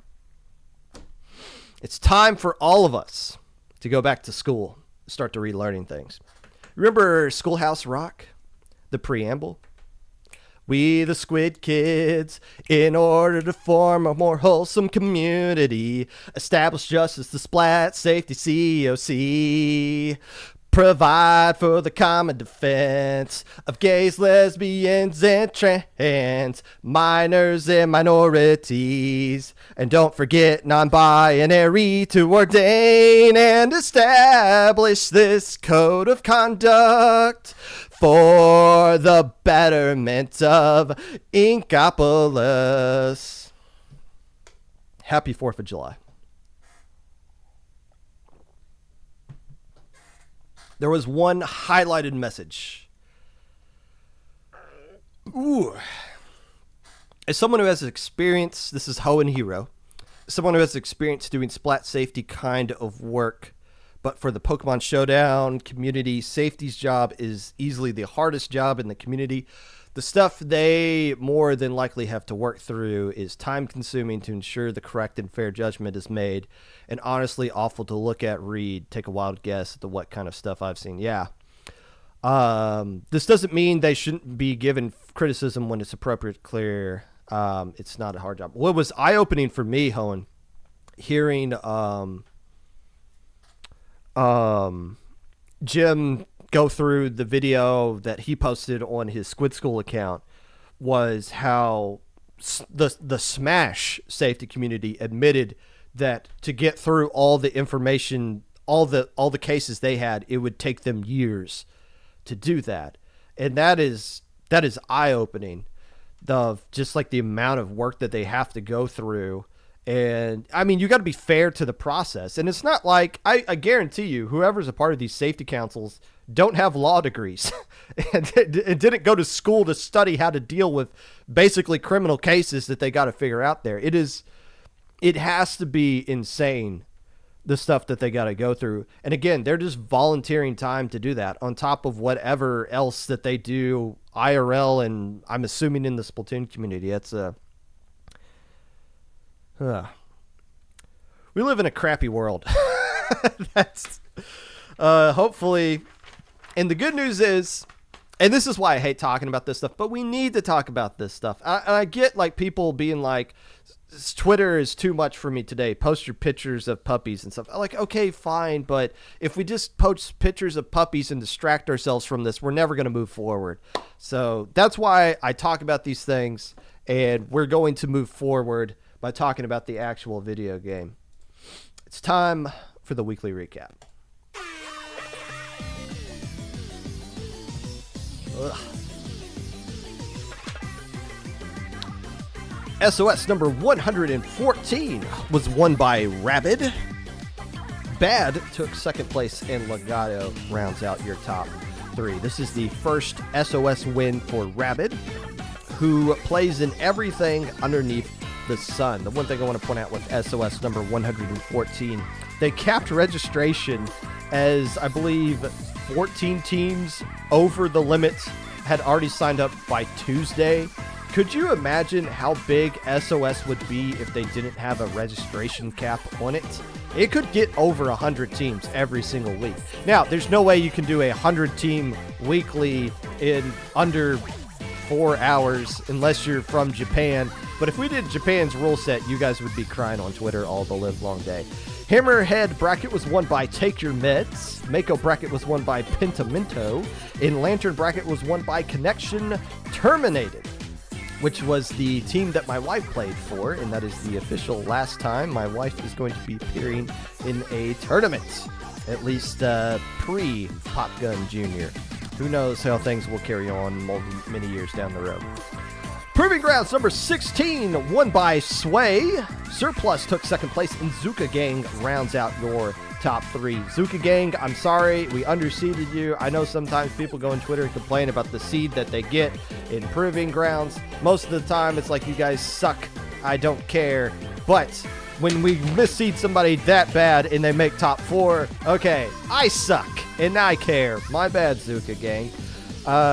It's time for all of us to go back to school, start to relearning things. Remember Schoolhouse Rock? The preamble? We the Squid Kids, in order to form a more wholesome community, establish justice, the Splat Safety COC. Provide for the common defense of gays, lesbians, and trans, minors and minorities. And don't forget non-binary to ordain and establish this code of conduct for the betterment of Inkopolis. Happy 4th of July. There was one highlighted message. Ooh. As someone who has experience, this is Hoenn Hero, someone who has experience doing Splat Safety kind of work, but for the Pokemon Showdown community, safety's job is easily the hardest job in the community. The stuff they more than likely have to work through is time-consuming to ensure the correct and fair judgment is made, and honestly awful to look at, read, take a wild guess at the what kind of stuff I've seen. Yeah. This doesn't mean they shouldn't be given criticism when it's appropriate, clear. It's not a hard job. What was eye-opening for me, Hoenn, hearing Jim go through the video that he posted on his Squid School account, was how the Smash safety community admitted that to get through all the information, all the cases they had, it would take them years to do that. And that is eye-opening, just like the amount of work that they have to go through. And I mean, you got to be fair to the process. And it's not like, I guarantee you, whoever's a part of these safety councils don't have law degrees and didn't go to school to study how to deal with basically criminal cases that they got to figure out there. It has to be insane, the stuff that they got to go through. And again, they're just volunteering time to do that on top of whatever else that they do IRL, and I'm assuming in the Splatoon community. It's we live in a crappy world. That's hopefully. And the good news is, and this is why I hate talking about this stuff, but we need to talk about this stuff. I get like people being like, Twitter is too much for me today. Post your pictures of puppies and stuff. I'm like, okay, fine. But if we just post pictures of puppies and distract ourselves from this, we're never going to move forward. So that's why I talk about these things, and we're going to move forward by talking about the actual video game. It's time for the weekly recap. Ugh. SOS number 114 was won by Rabid. Bad took second place, and Legato rounds out your top three. This is the first SOS win for Rabid, who plays in everything underneath the sun. The one thing I want to point out with SOS number 114, they capped registration as, I believe, 14 teams over the limit had already signed up by Tuesday. Could you imagine how big SOS would be if they didn't have a registration cap on it? It could get over 100 teams every single week. Now, there's no way you can do a 100-team weekly in under 4 hours unless you're from Japan. But if we did Japan's rule set, you guys would be crying on Twitter all the live long day. Hammerhead bracket was won by Take Your Meds. Mako bracket was won by Pentamento. In Lantern bracket was won by Connection Terminated, which was the team that my wife played for, and that is the official last time my wife is going to be appearing in a tournament, at least pre-Pop Gun Junior. Who knows how things will carry on many years down the road. Proving Grounds number 16, won by Sway. Surplus took second place, and Zuka Gang rounds out your top 3. Zuka Gang, I'm sorry, we underseeded you. I know sometimes people go on Twitter and complain about the seed that they get in Proving Grounds. Most of the time, it's like, you guys suck. I don't care. But when we misseed somebody that bad and they make top 4, okay, I suck and I care. My bad, Zuka Gang.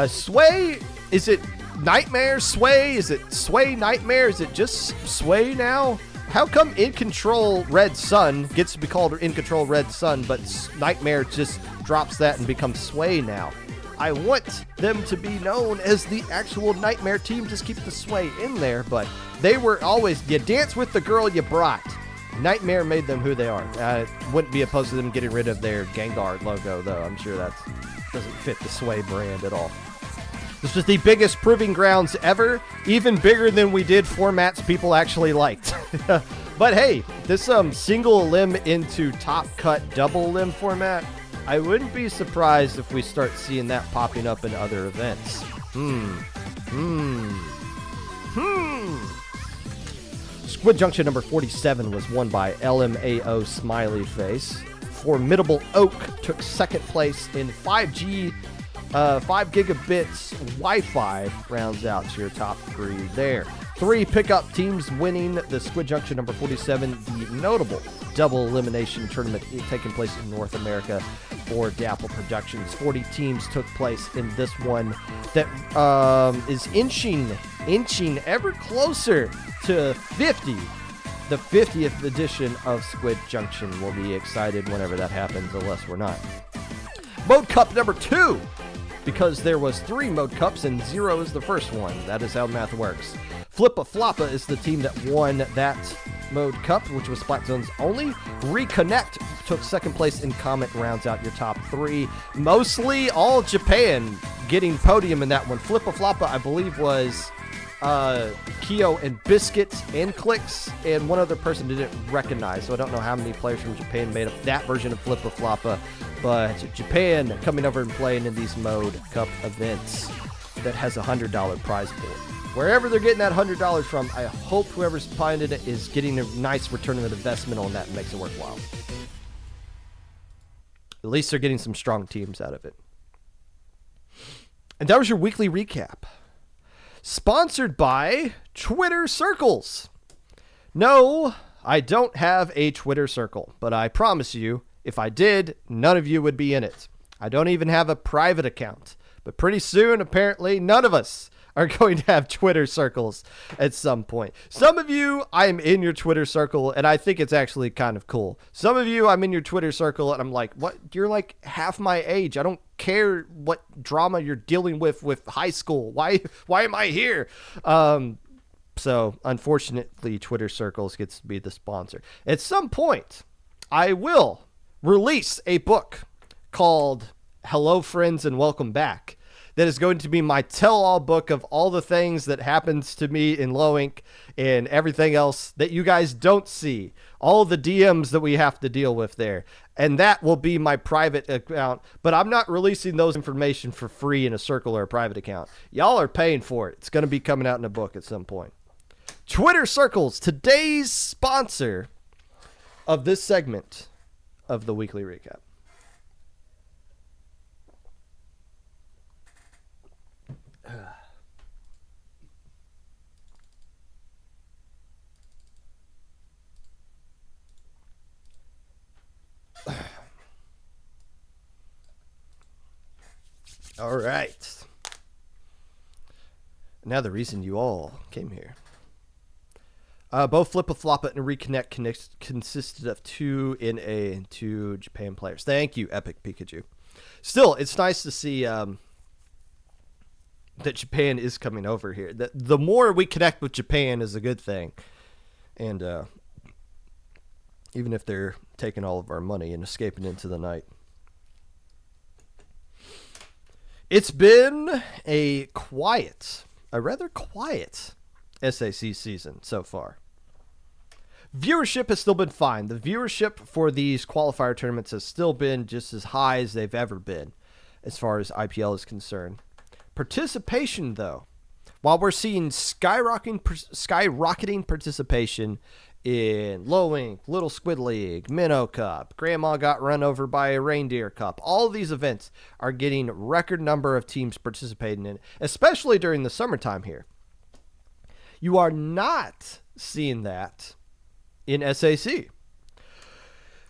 Sway, is it Nightmare Sway? Is it Sway Nightmare? Is it just Sway now? How come In Control Red Sun gets to be called In Control Red Sun, but Nightmare just drops that and becomes Sway now? I want them to be known as the actual Nightmare team. Just keep the Sway in there, but they were always, you dance with the girl you brought. Nightmare made them who they are. Wouldn't be opposed to them getting rid of their Gengar logo, though. I'm sure that doesn't fit the Sway brand at all. This was the biggest Proving Grounds ever, even bigger than we did formats people actually liked. But hey, this single limb into top cut double limb format, I wouldn't be surprised if we start seeing that popping up in other events. Squid Junction number 47 was won by LMAO Smiley Face. Formidable Oak took second place in 5G 5 gigabits Wi-Fi rounds out your top 3 there. 3 pickup teams winning the Squid Junction number 47, the notable double elimination tournament taking place in North America for Dapple Productions. 40 teams took place in this one that is inching ever closer to 50. The 50th edition of Squid Junction. We'll be excited whenever that happens, unless we're not. Mode Cup number 2. Because there was 3 Mode Cups and 0 is the first one. That is how math works. Flippa Floppa is the team that won that Mode Cup, which was Splat Zones only. Reconnect took second place, and Comet rounds out your top 3. Mostly all Japan getting podium in that one. Flippa Floppa, I believe, was Kyo and Biscuit and Clicks, and one other person didn't recognize, so I don't know how many players from Japan made up that version of Flippa Floppa, but Japan coming over and playing in these Mode Cup events that has a $100 prize pool. Wherever they're getting that $100 from, I hope whoever's finding it is getting a nice return of investment on that and makes it worthwhile. At least they're getting some strong teams out of it. And that was your weekly recap. Sponsored by Twitter Circles. No, I don't have a Twitter circle, but I promise you, if I did, none of you would be in it. I don't even have a private account, but pretty soon, apparently, none of us are going to have Twitter circles at some point. Some of you, I'm in your Twitter circle, and I think it's actually kind of cool. Some of you, I'm in your Twitter circle, and I'm like, what? You're like half my age. I don't care what drama you're dealing with high school. Why am I here? So, unfortunately, Twitter circles gets to be the sponsor. At some point, I will release a book called Hello, Friends, and Welcome Back. That is going to be my tell-all book of all the things that happens to me in Low Inc. and everything else that you guys don't see. All the DMs that we have to deal with there. And that will be my private account. But I'm not releasing those information for free in a circle or a private account. Y'all are paying for it. It's going to be coming out in a book at some point. Twitter Circles, today's sponsor of this segment of the Weekly Recap. All right. Now the reason you all came here. Both Flip a Flop It and Reconnect consisted of 2 NA and 2 Japan players. Thank you, Epic Pikachu. Still, it's nice to see that Japan is coming over here. The more we connect with Japan is a good thing. And even if they're taking all of our money and escaping into the night. It's been a rather quiet SAC season so far. Viewership has still been fine. The viewership for these qualifier tournaments has still been just as high as they've ever been as far as IPL is concerned. Participation, though, while we're seeing skyrocketing participation in Low Ink, Little Squid League, Minnow Cup, Grandma Got Run Over by a Reindeer Cup, all of these events are getting a record number of teams participating in, especially during the summertime here. You are not seeing that in SAC.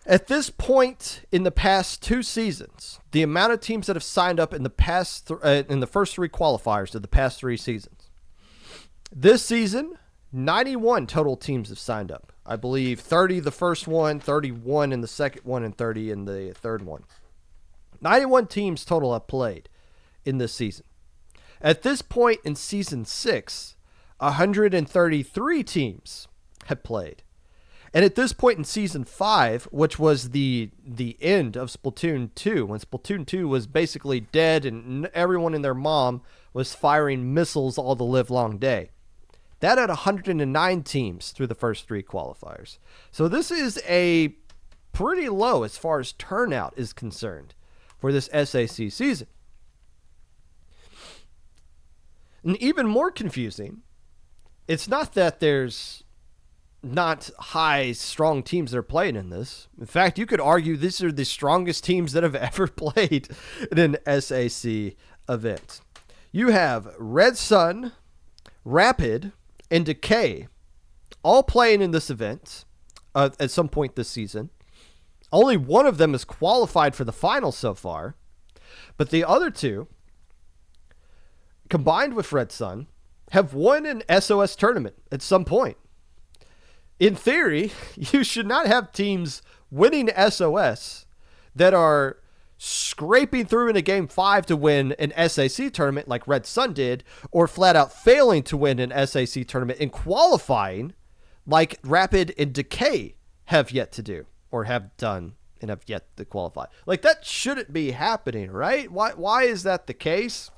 At this point in the past 2 seasons, the amount of teams that have signed up in the past in the first 3 qualifiers of the past 3 seasons. This season, 91 total teams have signed up. I believe 30 the first one, 31 in the second one, and 30 in the third one. 91 teams total have played in this season. At this point in season 6, 133 teams have played. And at this point in Season 5, which was the end of Splatoon 2, when Splatoon 2 was basically dead and everyone and their mom was firing missiles all the livelong day, that had 109 teams through the first 3 qualifiers. So this is a pretty low as far as turnout is concerned for this SAC season. And even more confusing, it's not that there's not high, strong teams that are playing in this. In fact, you could argue these are the strongest teams that have ever played in an SAC event. You have Red Sun, Rapid, and Decay all playing in this event at some point this season. Only one of them has qualified for the finals so far, but the other 2, combined with Red Sun, have won an SOS tournament at some point. In theory, you should not have teams winning SOS that are scraping through in a Game 5 to win an SAC tournament like Red Sun did, or flat out failing to win an SAC tournament in qualifying like Rapid and Decay have yet to do, or have done and have yet to qualify. Like, that shouldn't be happening, right? Why is that the case?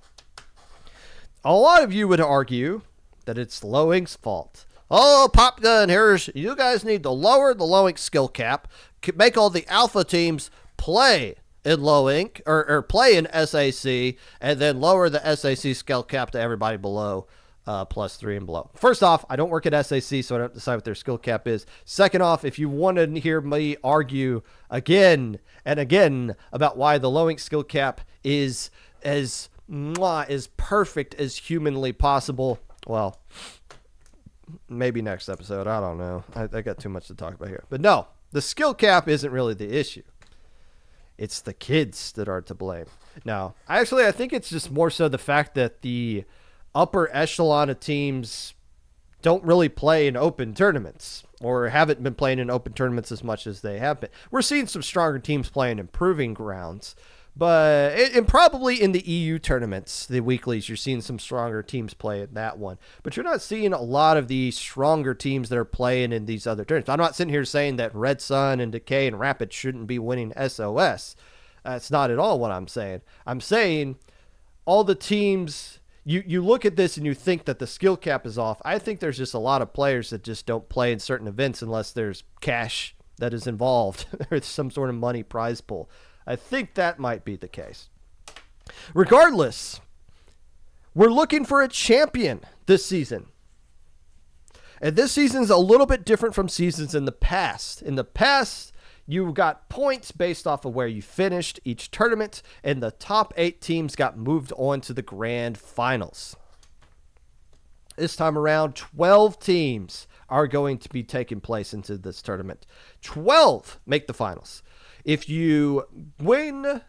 A lot of you would argue that it's Low Ink's fault. Oh, Pop Gun, you guys need to lower the Low Ink skill cap, make all the alpha teams play in Low Ink, or play in SAC, and then lower the SAC skill cap to everybody below +3 and below. First off, I don't work at SAC, so I don't decide what their skill cap is. Second off, if you want to hear me argue again and again about why the Low Ink skill cap is as perfect as humanly possible, well, maybe next episode. I don't know. I got too much to talk about here. But no, the skill cap isn't really the issue. It's the kids that are to blame. Now, I think it's just more so the fact that the upper echelon of teams don't really play in open tournaments, or haven't been playing in open tournaments as much as they have been. We're seeing some stronger teams playing in proving grounds, but and probably in the EU tournaments, the weeklies, you're seeing some stronger teams play in that one. But you're not seeing a lot of the stronger teams that are playing in these other tournaments. I'm not sitting here saying that Red Sun and Decay and Rapid shouldn't be winning SOS. That's not at all what I'm saying. I'm saying all the teams, you look at this and you think that the skill cap is off. I think there's just a lot of players that just don't play in certain events unless there's cash that is involved. There's some sort of money prize pool. I think that might be the case. Regardless, we're looking for a champion this season. And this season's a little bit different from seasons in the past. In the past, you got points based off of where you finished each tournament, and the top 8 teams got moved on to the grand finals. This time around, 12 teams are going to be taking place into this tournament. 12 make the finals. If you win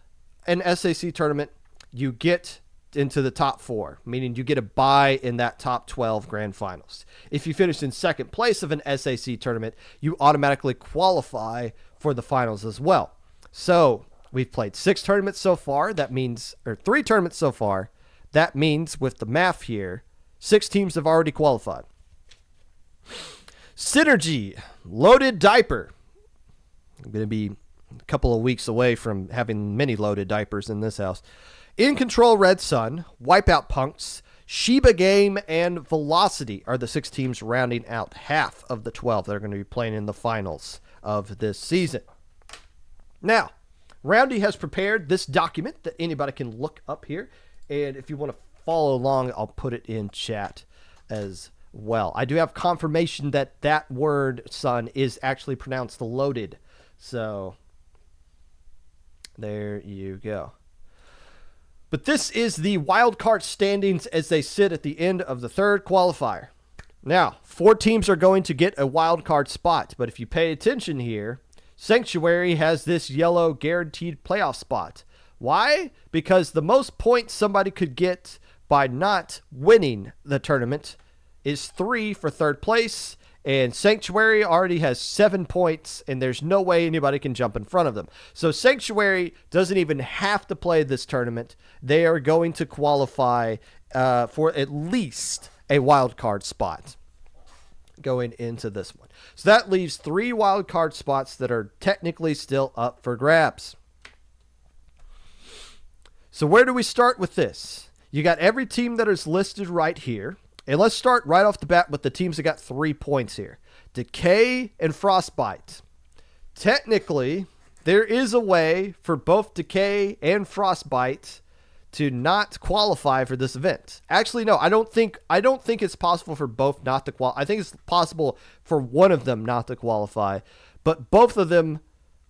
an SAC tournament, you get into the top 4, meaning you get a bye in that top 12 grand finals. If you finish in second place of an SAC tournament, you automatically qualify for the finals as well. So we've played 6 tournaments so far. That means, or 3 tournaments so far. That means with the math here, 6 teams have already qualified. Synergy, loaded diaper. I'm going to be a couple of weeks away from having many loaded diapers in this house. In Control, Red Sun, Wipeout Punks, Shiba Game, and Velocity are the 6 teams rounding out half of the 12 that are going to be playing in the finals of this season. Now, Roundy has prepared this document that anybody can look up here. And if you want to follow along, I'll put it in chat as well. I do have confirmation that that word, son, is actually pronounced loaded. So there you go. But this is the wildcard standings as they sit at the end of the 3rd qualifier. Now, 4 teams are going to get a wildcard spot, but if you pay attention here, Sanctuary has this yellow guaranteed playoff spot. Why? Because the most points somebody could get by not winning the tournament is 3 for 3rd place, and Sanctuary already has 7 points, and there's no way anybody can jump in front of them. So Sanctuary doesn't even have to play this tournament. They are going to qualify for at least a wild card spot going into this one. So that leaves 3 wild card spots that are technically still up for grabs. So where do we start with this? You got every team that is listed right here. And let's start right off the bat with the teams that got 3 points here. Decay and Frostbite. Technically, there is a way for both Decay and Frostbite to not qualify for this event. Actually, no, I don't think it's possible for both not to qualify. I think it's possible for one of them not to qualify, but both of them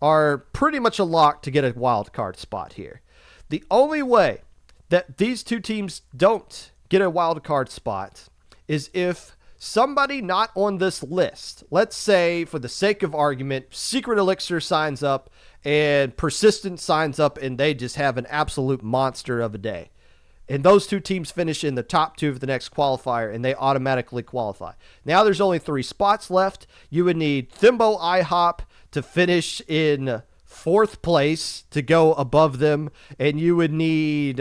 are pretty much a lock to get a wild card spot here. The only way that these 2 teams don't get a wild card spot is if somebody not on this list, let's say for the sake of argument, Secret Elixir signs up and Persistent signs up and they just have an absolute monster of a day. And those 2 teams finish in the top 2 of the next qualifier and they automatically qualify. Now there's only 3 spots left. You would need Thimbo IHOP to finish in 4th place to go above them, and you would need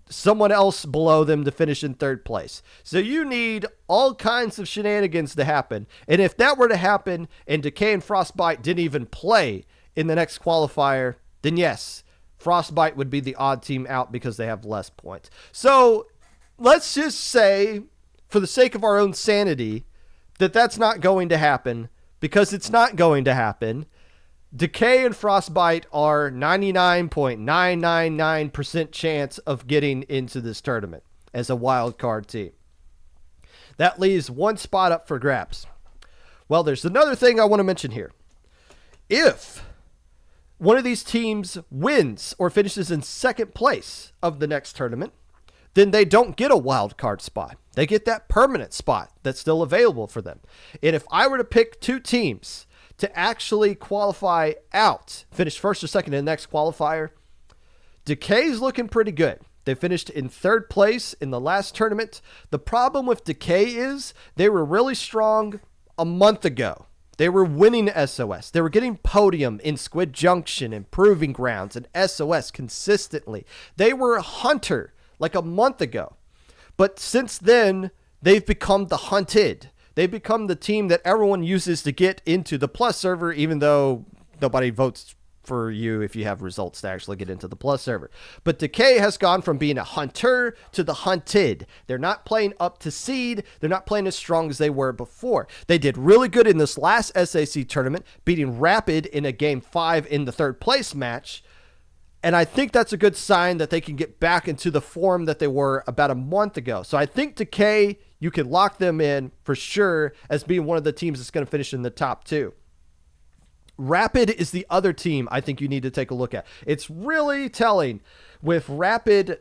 someone else below them to finish in 3rd place. So you need all kinds of shenanigans to happen. And if that were to happen and Decay and Frostbite didn't even play in the next qualifier, then yes, Frostbite would be the odd team out because they have less points. So let's just say, for the sake of our own sanity, that that's not going to happen, because it's not going to happen. Decay and Frostbite are 99.999% chance of getting into this tournament as a wild card team. That leaves 1 spot up for grabs. Well, there's another thing I want to mention here. If one of these teams wins or finishes in 2nd place of the next tournament, then they don't get a wild card spot. They get that permanent spot that's still available for them. And if I were to pick 2 teams to actually qualify out, finish 1st or 2nd in the next qualifier, Decay's looking pretty good. They finished in 3rd place in the last tournament. The problem with Decay is they were really strong a month ago. They were winning SOS. They were getting podium in Squid Junction and Proving Grounds and SOS consistently. They were a hunter like a month ago. But since then, they've become the hunted. They've become the team that everyone uses to get into the Plus server, even though nobody votes for you if you have results to actually get into the Plus server. But Decay has gone from being a hunter to the hunted. They're not playing up to seed. They're not playing as strong as they were before. They did really good in this last SAC tournament, beating Rapid in a Game 5 in the 3rd place match. And I think that's a good sign that they can get back into the form that they were about a month ago. So I think Decay, you can lock them in for sure as being one of the teams that's going to finish in the top 2. Rapid is the other team I think you need to take a look at. It's really telling with Rapid.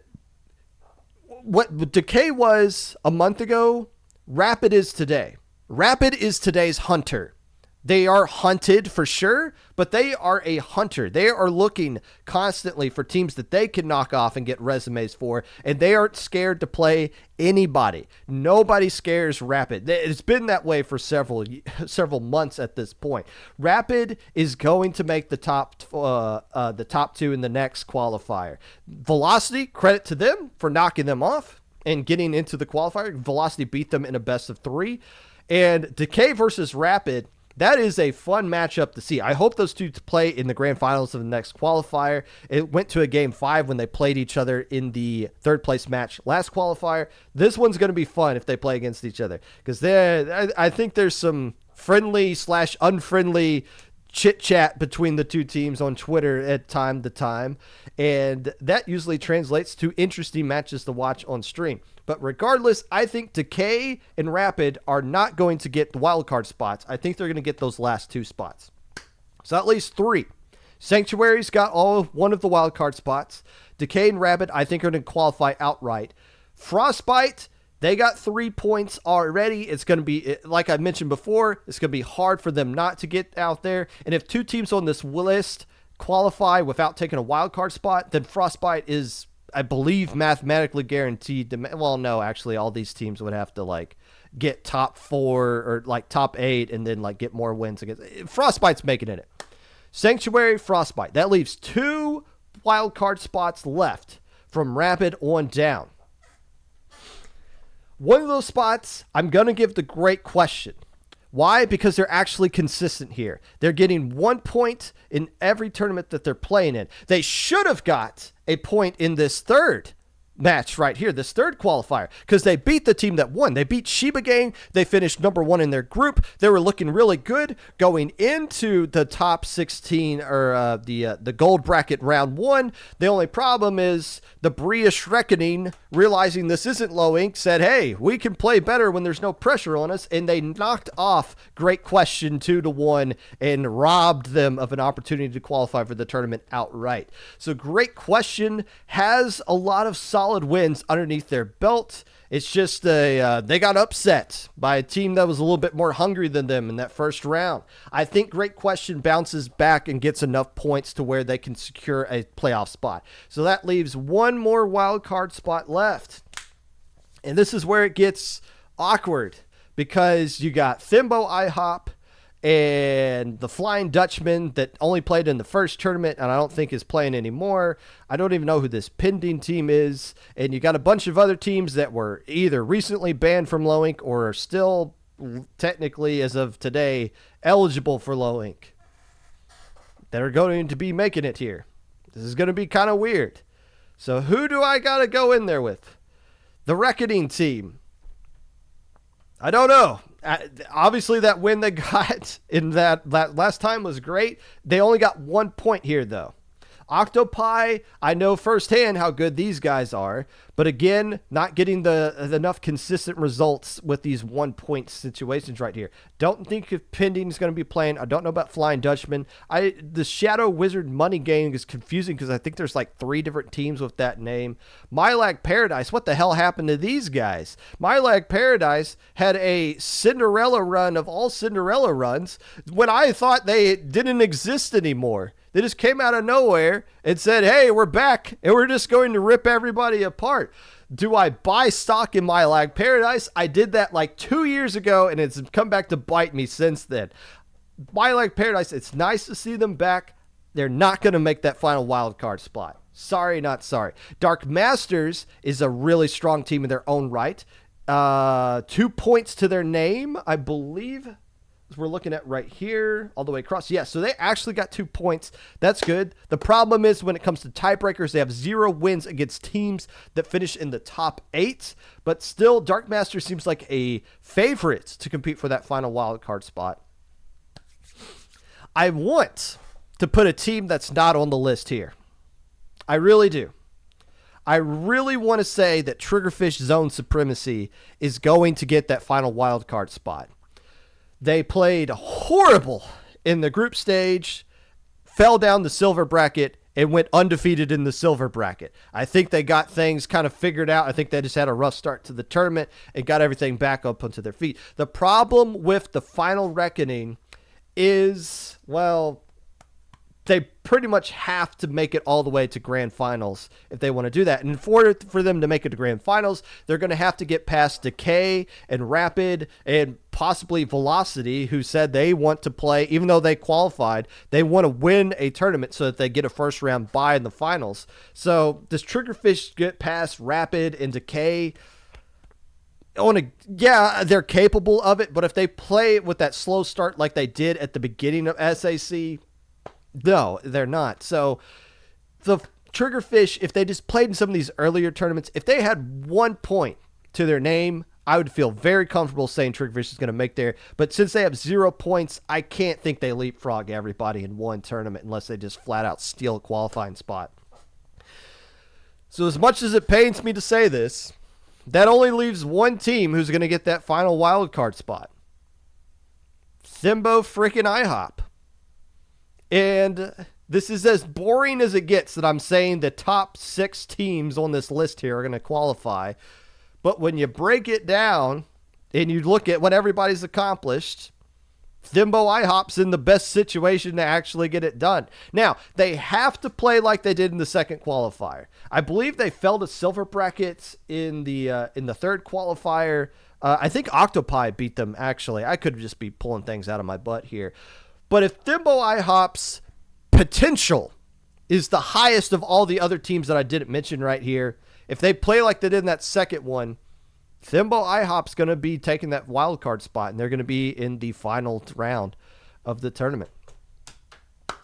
What Decay was a month ago, Rapid is today. Rapid is today's hunter. They are hunted for sure, but they are a hunter. They are looking constantly for teams that they can knock off and get resumes for, and they aren't scared to play anybody. Nobody scares Rapid. It's been that way for several months at this point. Rapid is going to make the top two in the next qualifier. Velocity, credit to them for knocking them off and getting into the qualifier. Velocity beat them in a best of 3. And Decay versus Rapid, that is a fun matchup to see. I hope those two play in the grand finals of the next qualifier. It went to a game 5 when they played each other in the third place match last qualifier. This one's going to be fun if they play against each other, because I think there's some friendly/unfriendly chit chat between the two teams on Twitter at time to time, and that usually translates to interesting matches to watch on stream. But regardless, I think Decay and Rapid are not going to get the wildcard spots. I think they're going to get those last 2 spots. So at least 3. Sanctuary's got one of the wildcard spots. Decay and Rapid, I think, are going to qualify outright. Frostbite, they got 3 points already. It's going to be, like I mentioned before, it's going to be hard for them not to get out there. And if 2 teams on this list qualify without taking a wildcard spot, then Frostbite is, I believe, mathematically guaranteed to, well, no, actually all these teams would have to get top 4 or top 8 and then get more wins against. Frostbite's making it. Sanctuary, Frostbite. That leaves 2 wild card spots left from Rapid on down. One of those spots I'm going to give the Great Question. Why? Because they're actually consistent here. They're getting 1 point in every tournament that they're playing in. They should have got a point in this third match right here, this third qualifier, because they beat the team that won. They beat Shiba Gang. They finished number 1 in their group. They were looking really good going into the top 16 or the gold bracket round 1. The only problem is the British Reckoning, realizing this isn't low ink, said, hey, we can play better when there's no pressure on us, and they knocked off Great Question 2-1 and robbed them of an opportunity to qualify for the tournament outright. So Great Question has a lot of solid wins underneath their belt. It's just they got upset by a team that was a little bit more hungry than them in that first round. I think Great Question bounces back and gets enough points to where they can secure a playoff spot. So that leaves 1 more wild card spot left. And this is where it gets awkward, because you got Thimbo IHOP and the Flying Dutchman that only played in the first tournament and I don't think is playing anymore. I don't even know who this pending team is. And you got a bunch of other teams that were either recently banned from low ink or are still technically, as of today, eligible for low ink that are going to be making it here. This is going to be kind of weird. So who do I got to go in there with? The Reckoning team. I don't know. Obviously, that win they got in that last time was great. They only got 1 point here, though. Octopi, I know firsthand how good these guys are, but again, not getting enough consistent results with these 1 point situations right here. Don't think if Pending is going to be playing. I don't know about Flying Dutchman. The Shadow Wizard money game is confusing because I think there's 3 different teams with that name. Mylag Paradise, what the hell happened to these guys? Mylag Paradise had a Cinderella run of all Cinderella runs when I thought they didn't exist anymore. They just came out of nowhere and said, hey, we're back, and we're just going to rip everybody apart. Do I buy stock in Mylag Paradise? I did that 2 years ago, and it's come back to bite me since then. Mylag Paradise, it's nice to see them back. They're not going to make that final wild card spot. Sorry, not sorry. Dark Masters is a really strong team in their own right. 2 points to their name, I believe. We're looking at right here all the way across. Yeah, so they actually got 2 points. That's good. The problem is when it comes to tiebreakers, they have 0 wins against teams that finish in the top 8. But still, Dark Master seems like a favorite to compete for that final wild card spot. I want to put a team that's not on the list here. I really do. I really want to say that Triggerfish Zone Supremacy is going to get that final wild card spot. They played horrible in the group stage, fell down the silver bracket, and went undefeated in the silver bracket. I think they got things kind of figured out. I think they just had a rough start to the tournament and got everything back up onto their feet. The problem with the final reckoning is, well, they pretty much have to make it all the way to grand finals if they want to do that. And for them to make it to grand finals, they're going to have to get past Decay and Rapid and possibly Velocity, who said they want to play, even though they qualified, they want to win a tournament so that they get a first round bye in the finals. So does Triggerfish get past Rapid and Decay? Yeah, they're capable of it, but if they play with that slow start like they did at the beginning of SAC, no, they're not. So the Triggerfish, if they just played in some of these earlier tournaments, if they had 1 point to their name, I would feel very comfortable saying Triggerfish is going to make there. But since they have 0 points, I can't think they leapfrog everybody in one tournament unless they just flat out steal a qualifying spot. So as much as it pains me to say this, that only leaves one team who's going to get that final wildcard spot. Thimbo freaking IHOP. And this is as boring as it gets that I'm saying the top 6 teams on this list here are going to qualify. But when you break it down and you look at what everybody's accomplished, Thimbo IHOP's in the best situation to actually get it done. Now, they have to play like they did in the second qualifier. I believe they fell to silver brackets in the third qualifier. I think Octopi beat them, actually. I could just be pulling things out of my butt here. But if Thimbo IHOP's potential is the highest of all the other teams that I didn't mention right here, if they play like they did in that second one, Thimbo IHOP's going to be taking that wild card spot, and they're going to be in the final round of the tournament.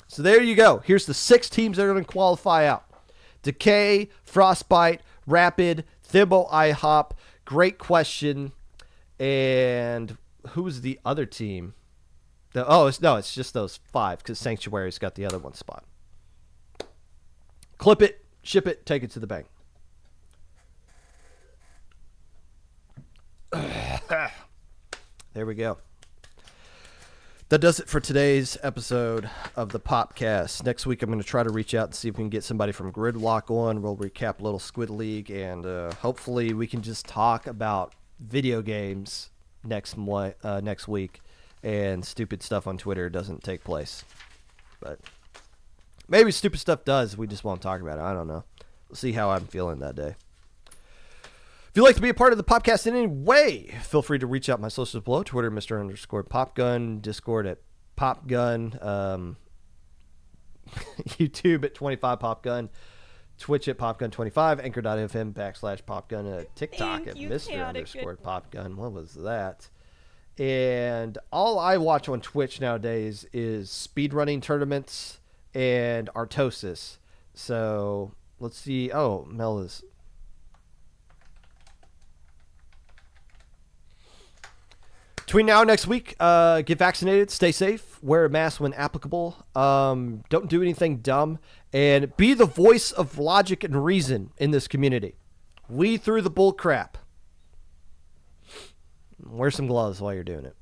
So there you go. Here's the 6 teams that are going to qualify out. Decay, Frostbite, Rapid, Thimbo IHOP. Great question. And who's the other team? It's just those 5 because Sanctuary's got the other one spot. Clip it, ship it, take it to the bank. There we go. That does it for today's episode of the Popcast. Next week, I'm going to try to reach out and see if we can get somebody from Gridlock on. We'll recap Little Squid League, and hopefully we can just talk about video games next week, and stupid stuff on Twitter doesn't take place. But maybe stupid stuff does. We just won't talk about it. I don't know. We'll see how I'm feeling that day. If you'd like to be a part of the podcast in any way, feel free to reach out my socials below. Twitter, Mr._Popgun. Discord at Popgun. YouTube at 25Popgun. Twitch at Popgun25. Anchor.fm/Popgun. TikTok at Mr._Popgun. What was that? And all I watch on Twitch nowadays is speedrunning tournaments and Artosis. So let's see. Oh, Mel is... Between now and next week, get vaccinated, stay safe, wear a mask when applicable, don't do anything dumb, and be the voice of logic and reason in this community. Weed through the bull crap. Wear some gloves while you're doing it.